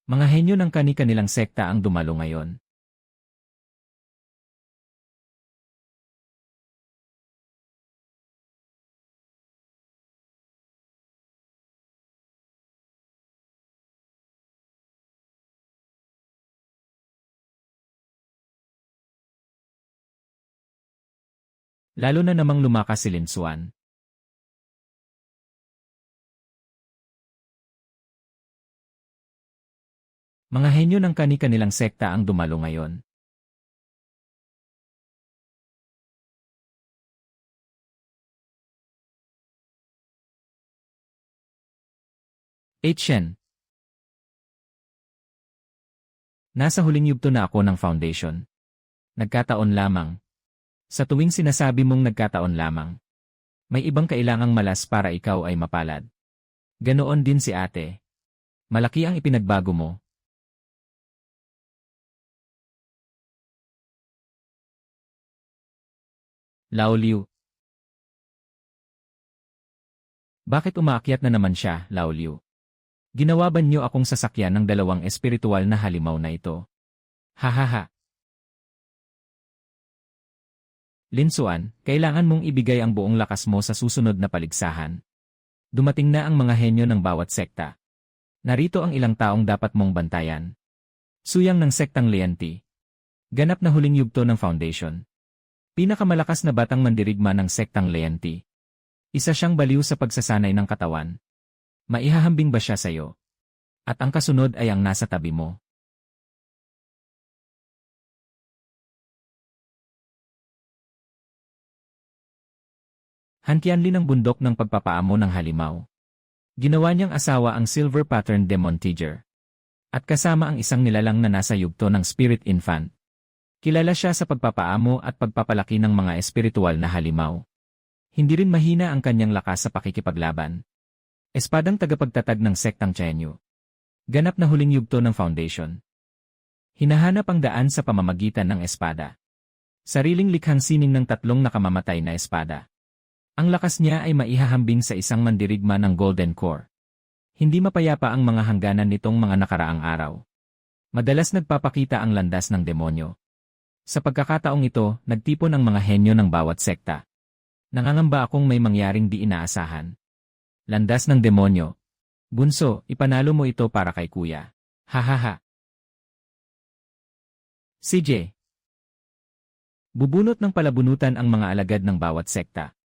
Mga henyo ng kani-kanilang sekta ang dumalo ngayon. Lalo na namang lumakas si Linsuan. Mga henyo ng kani-kanilang sekta ang dumalo ngayon. Shen. Nasa huling yugto na ako ng foundation. Nagkataon lamang. Sa tuwing sinasabi mong nagkataon lamang, may ibang kailangang malas para ikaw ay mapalad. Ganoon din si ate. Malaki ang ipinagbago mo. Lao Liu. Bakit umaakyat na naman siya, Lao Liu? Ginawa ba niyo akong sasakyan ng dalawang espiritual na halimaw na ito? Hahaha. Linsuan, kailangan mong ibigay ang buong lakas mo sa susunod na paligsahan. Dumating na ang mga henyo ng bawat sekta. Narito ang ilang taong dapat mong bantayan. Suyang ng sektang Lianti. Ganap na huling yugto ng foundation. Pinakamalakas na batang mandirigma ng sektang Lianti. Isa siyang baliw sa pagsasanay ng katawan. Maihahambing ba siya sa'yo? At ang kasunod ay ang nasa tabi mo. Hantianli ng bundok ng pagpapaamo ng halimaw. Ginawa niyang asawa ang Silver Pattern Demon Tiger. At kasama ang isang nilalang na nasa yugto ng Spirit Infant. Kilala siya sa pagpapaamo at pagpapalaki ng mga espiritual na halimaw. Hindi rin mahina ang kanyang lakas sa pakikipaglaban. Espadang tagapagtatag ng sektang Chenyu. Ganap na huling yugto ng foundation. Hinahanap ang daan sa pamamagitan ng espada. Sariling likhang sining ng tatlong nakamamatay na espada. Ang lakas niya ay maihahambing sa isang mandirigma ng Golden Core. Hindi mapayapa ang mga hangganan nitong mga nakaraang araw. Madalas nagpapakita ang landas ng demonyo. Sa pagkakataong ito, nagtipon ang mga henyo ng bawat sekta. Nangangamba akong may mangyaring di inaasahan. Landas ng demonyo. Bunso, ipanalo mo ito para kay kuya. Hahaha. CJ. Bubunot ng palabunutan ang mga alagad ng bawat sekta.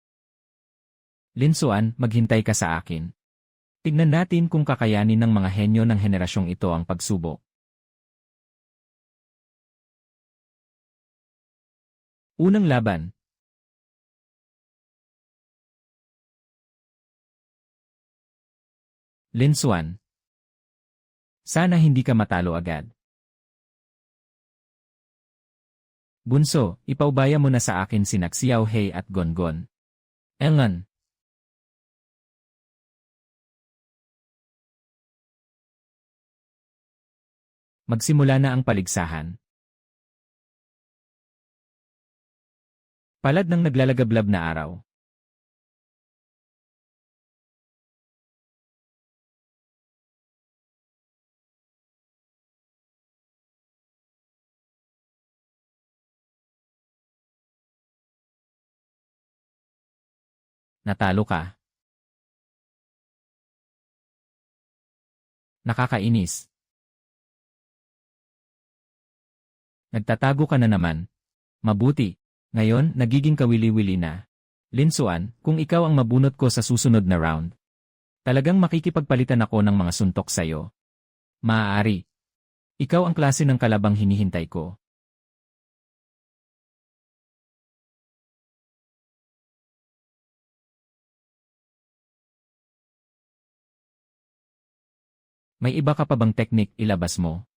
Linsuan, maghintay ka sa akin. Tignan natin kung kakayanin ng mga henyo ng henerasyong ito ang pagsubok. Unang laban. Linsuan. Sana hindi ka matalo agad. Bunso, ipaubaya mo na sa akin si Xiao Hei at Gongon. Engan. Magsimula na ang paligsahan. Palad ng naglalagablab na araw. Natalo ka. Nakakainis. Nagtatago ka na naman. Mabuti. Ngayon, nagiging kawili-wili na. Linsuan, kung ikaw ang mabunot ko sa susunod na round, talagang makikipagpalitan ako ng mga suntok sa'yo. Maaari. Ikaw ang klase ng kalabang hinihintay ko. May iba ka pa bang teknik ilabas mo?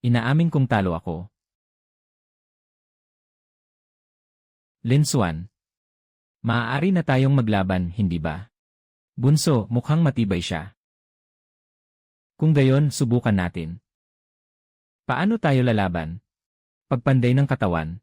Inaamin kong talo ako. Linsuan. Maaari na tayong maglaban, hindi ba? Bunso, mukhang matibay siya. Kung gayon, subukan natin. Paano tayo lalaban? Pagpanday ng katawan.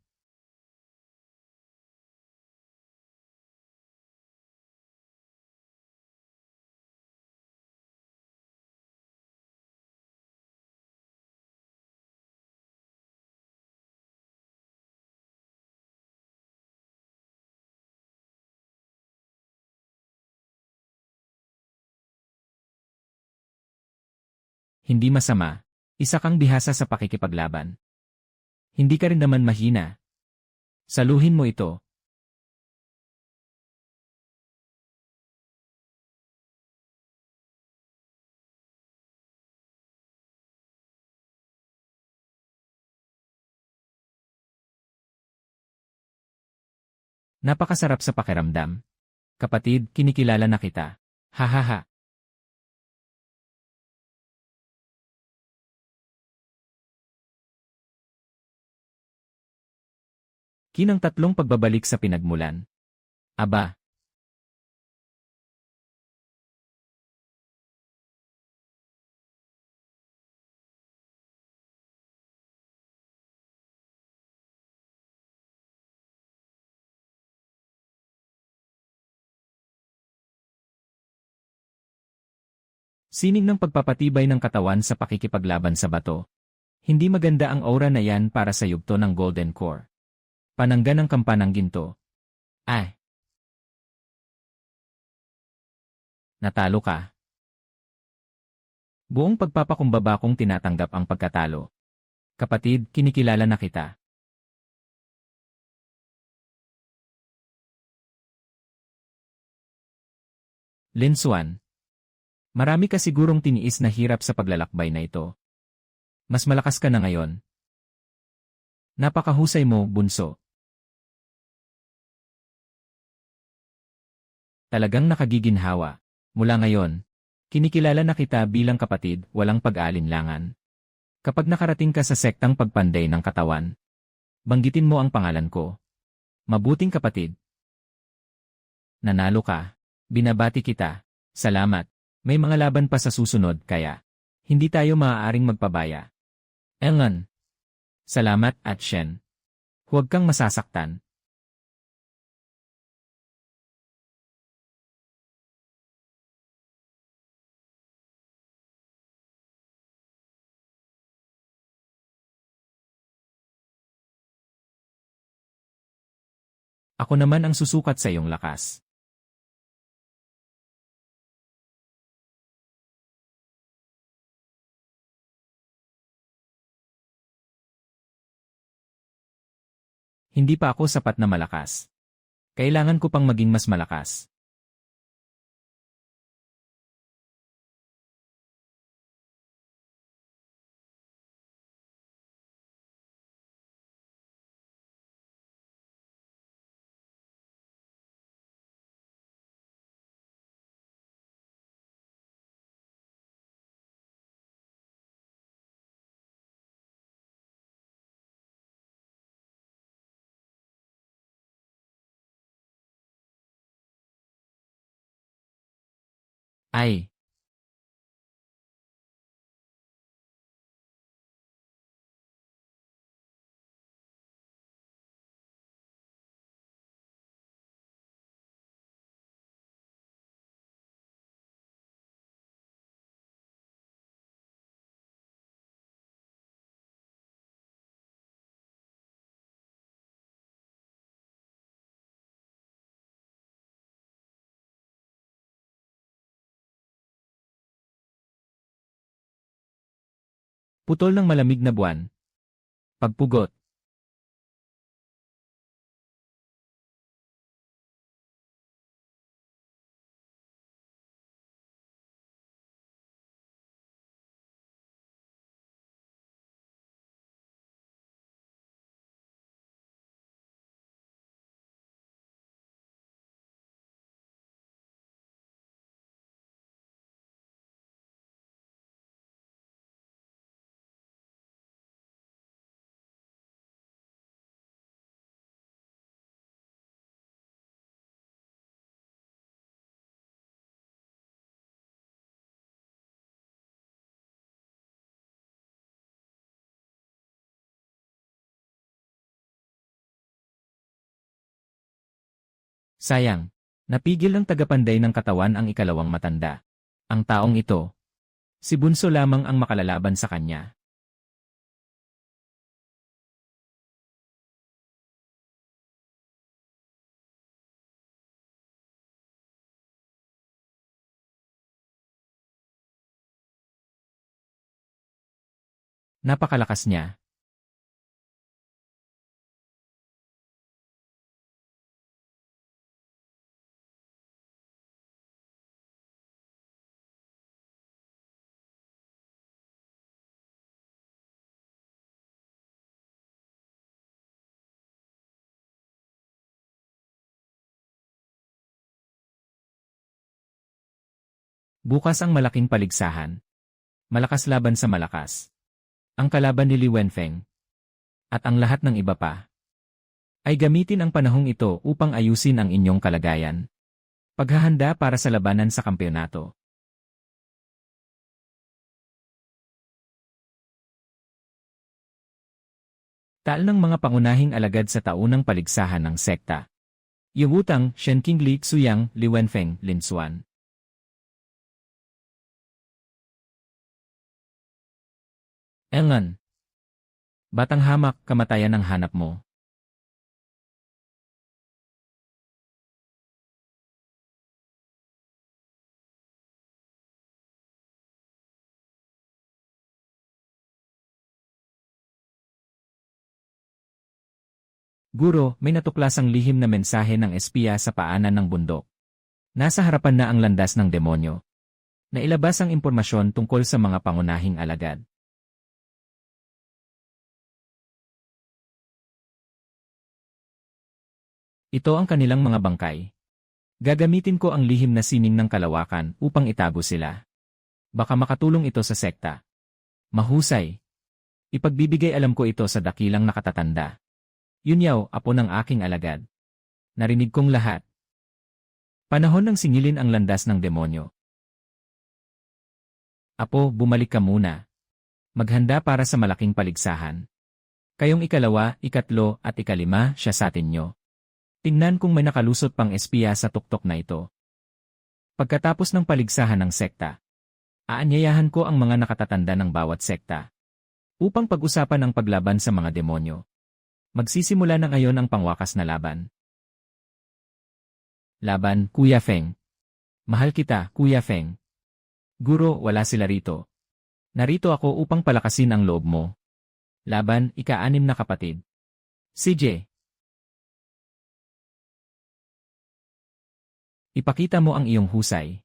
Hindi masama. Isa kang bihasa sa pakikipaglaban. Hindi ka rin naman mahina. Saluhin mo ito. Napakasarap sa pakiramdam. Kapatid, kinikilala na kita. Hahaha. Kinang tatlong pagbabalik sa pinagmulan. Aba, sining ng pagpapatibay ng katawan sa pakikipaglaban sa bato. Hindi maganda ang aura na yan para sa yugto ng Golden Core. Panangga ng kampanang ginto. Ay, natalo ka. Buong pagpapakumbaba kong tinatanggap ang pagkatalo. Kapatid, kinikilala na kita. Linsuan. Marami ka sigurong tiniis na hirap sa paglalakbay na ito. Mas malakas ka na ngayon. Napakahusay mo, bunso. Talagang nakagiginhawa. Mula ngayon, kinikilala na kita bilang kapatid, walang pag-aalinlangan. Kapag nakarating ka sa sektang pagpanday ng katawan, banggitin mo ang pangalan ko. Mabuting kapatid. Nanalo ka. Binabati kita. Salamat. May mga laban pa sa susunod kaya hindi tayo maaaring magpabaya. Engan. Salamat at Shen. Huwag kang masasaktan. Ako naman ang susukat sa iyong lakas. Hindi pa ako sapat na malakas. Kailangan ko pang maging mas malakas. Ay, putol ng malamig na buwan. Pagpugot. Sayang, napigil ng tagapanday ng katawan ang ikalawang matanda. Ang taong ito, si Bunso lamang ang makalalaban sa kanya. Napakalakas niya. Bukas ang malaking paligsahan. Malakas laban sa malakas. Ang kalaban ni Li Wenfeng at ang lahat ng iba pa ay gamitin ang panahong ito upang ayusin ang inyong kalagayan. Paghahanda para sa labanan sa kampeonato. Tal ng mga pangunahing alagad sa taunang paligsahan ng sekta. Yewutang, Shenqing Li Xuyang, Li Wenfeng, Lin Xuan. Engan. Batang hamak, kamatayan ang hanap mo. Guro, may natuklasang lihim na mensahe ng espiya sa paanan ng bundok. Nasa harapan na ang landas ng demonyo. Nailabas ang impormasyon tungkol sa mga pangunahing alagad. Ito ang kanilang mga bangkay. Gagamitin ko ang lihim na sining ng kalawakan upang itago sila. Baka makatulong ito sa sekta. Mahusay. Ipagbibigay alam ko ito sa dakilang nakatatanda. Yunyaw, apo ng aking alagad. Narinig kong lahat. Panahon ng singilin ang landas ng demonyo. Apo, bumalik ka muna. Maghanda para sa malaking paligsahan. Kayong ikalawa, ikatlo, at ikalima, siya sa atin nyo. Tingnan kung may nakalusot pang espiya sa tuktok na ito. Pagkatapos ng paligsahan ng sekta, aanyayahan ko ang mga nakatatanda ng bawat sekta upang pag-usapan ang paglaban sa mga demonyo. Magsisimula na ngayon ang pangwakas na laban. Laban, Kuya Feng. Mahal kita, Kuya Feng. Guro, wala sila rito. Narito ako upang palakasin ang loob mo. Laban, ika-6 na kapatid. CJ. Ipakita mo ang iyong husay.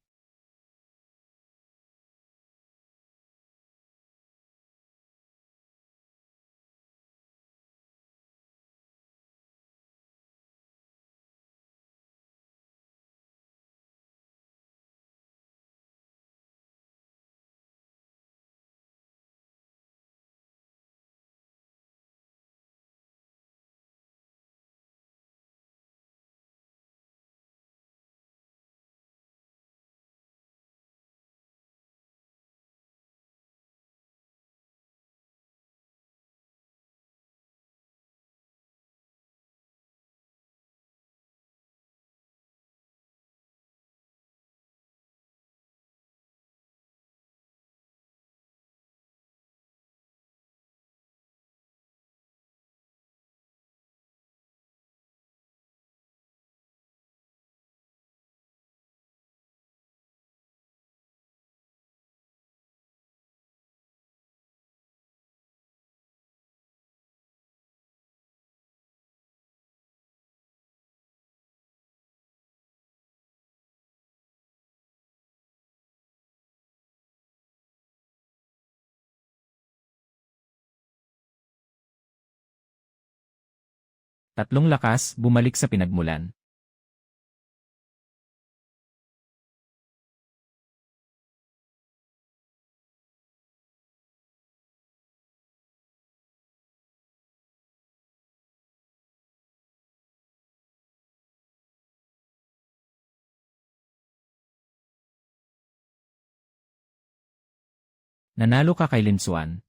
Tatlong lakas, bumalik sa pinagmulan. Nanalo ka kay Lin Xuan.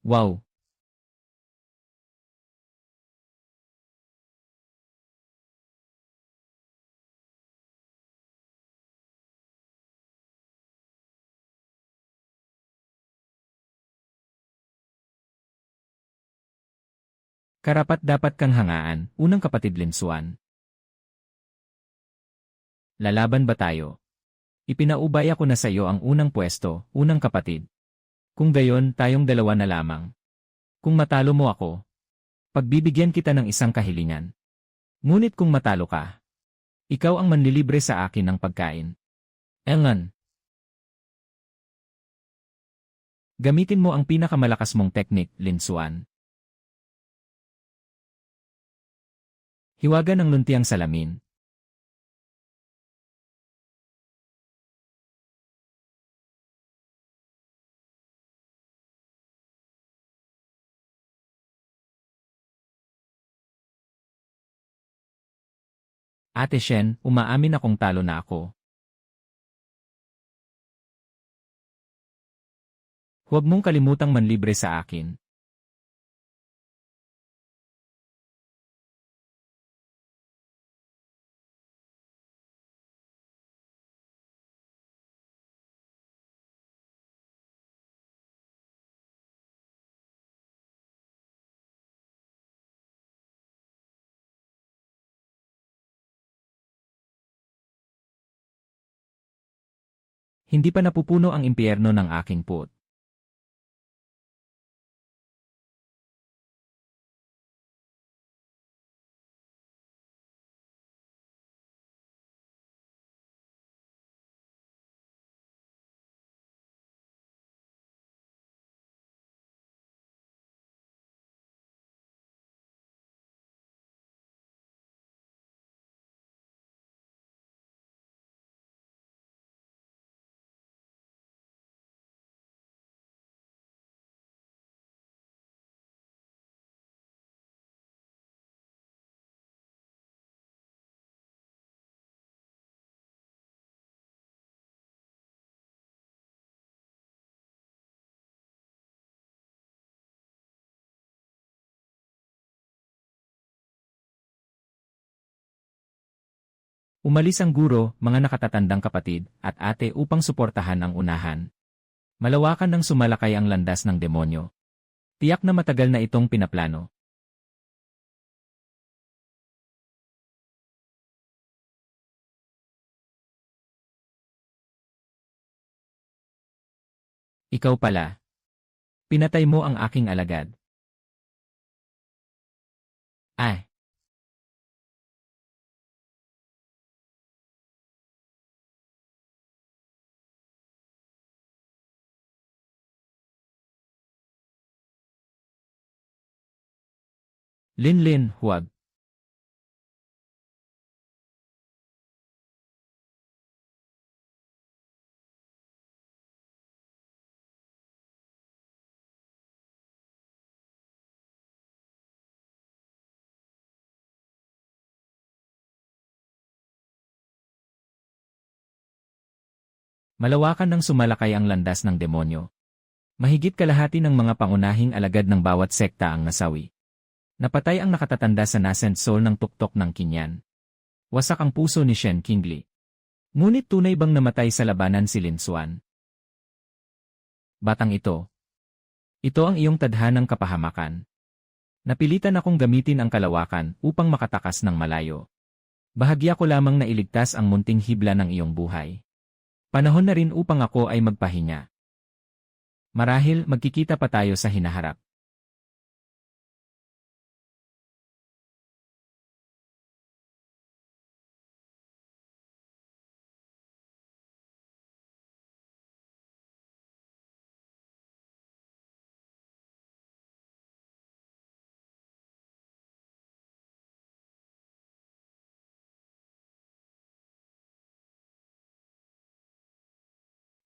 Wow! Karapat-dapat kang hangaan, unang kapatid Linsuan. Lalaban ba tayo? Ipinaubaya ko na sa iyo ang unang pwesto, unang kapatid. Kung gayon, tayong dalawa na lamang. Kung matalo mo ako, pagbibigyan kita ng isang kahilingan. Ngunit kung matalo ka, ikaw ang manlilibre sa akin ng pagkain. Engan, gamitin mo ang pinakamalakas mong teknik, Linsuan. Hiwaga ng luntiang salamin. Ate Shen, umaamin akong talo na ako. Huwag mong kalimutang manlibre sa akin. Hindi pa napupuno ang impyerno ng aking puot. Umalis ang guro, mga nakatatandang kapatid, at ate upang suportahan ang unahan. Malawakan ng sumalakay ang landas ng demonyo. Tiyak na matagal na itong pinaplano. Ikaw pala. Pinatay mo ang aking alagad. Ay! Linlin, huwag. Malawakan ng sumalakay ang landas ng demonyo. Mahigit kalahati ng mga pangunahing alagad ng bawat sekta ang nasawi. Napatay ang nakatatanda sa nascent soul ng tuktok ng kinyan. Wasak ang puso ni Shen Qingli. Ngunit tunay bang namatay sa labanan si Lin Xuan? Batang ito. Ito ang iyong tadhanang kapahamakan. Napilitan akong gamitin ang kalawakan upang makatakas ng malayo. Bahagya ko lamang na iligtas ang munting hibla ng iyong buhay. Panahon na rin upang ako ay magpahinga. Marahil magkikita pa tayo sa hinaharap.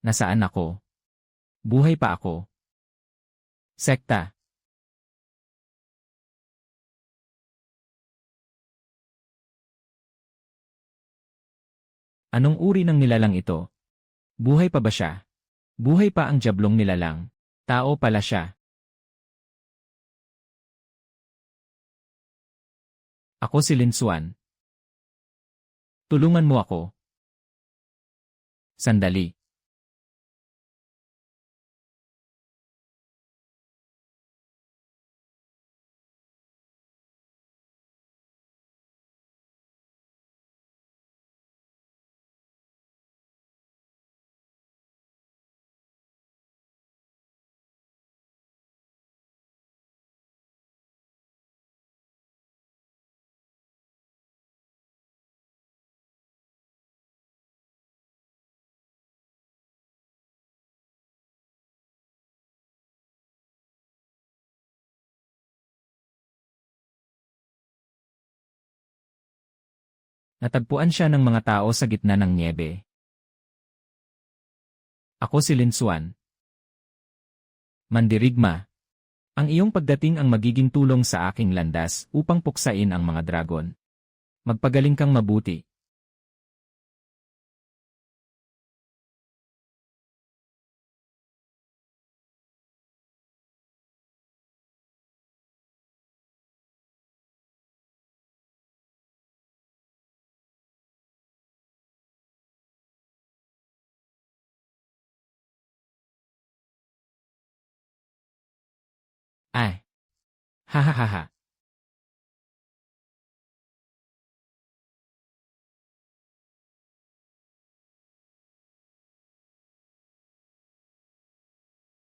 Nasaan ako? Buhay pa ako. Sekta. Anong uri ng nilalang ito? Buhay pa ba siya? Buhay pa ang jablong nilalang. Tao pala siya. Ako si Linsuan. Tulungan mo ako. Sandali. Natagpuan siya ng mga tao sa gitna ng niebe. Ako si Linsuan. Mandirigma. Ang iyong pagdating ang magiging tulong sa aking landas upang puksain ang mga dragon. Magpagaling kang mabuti. Ay. Hahaha.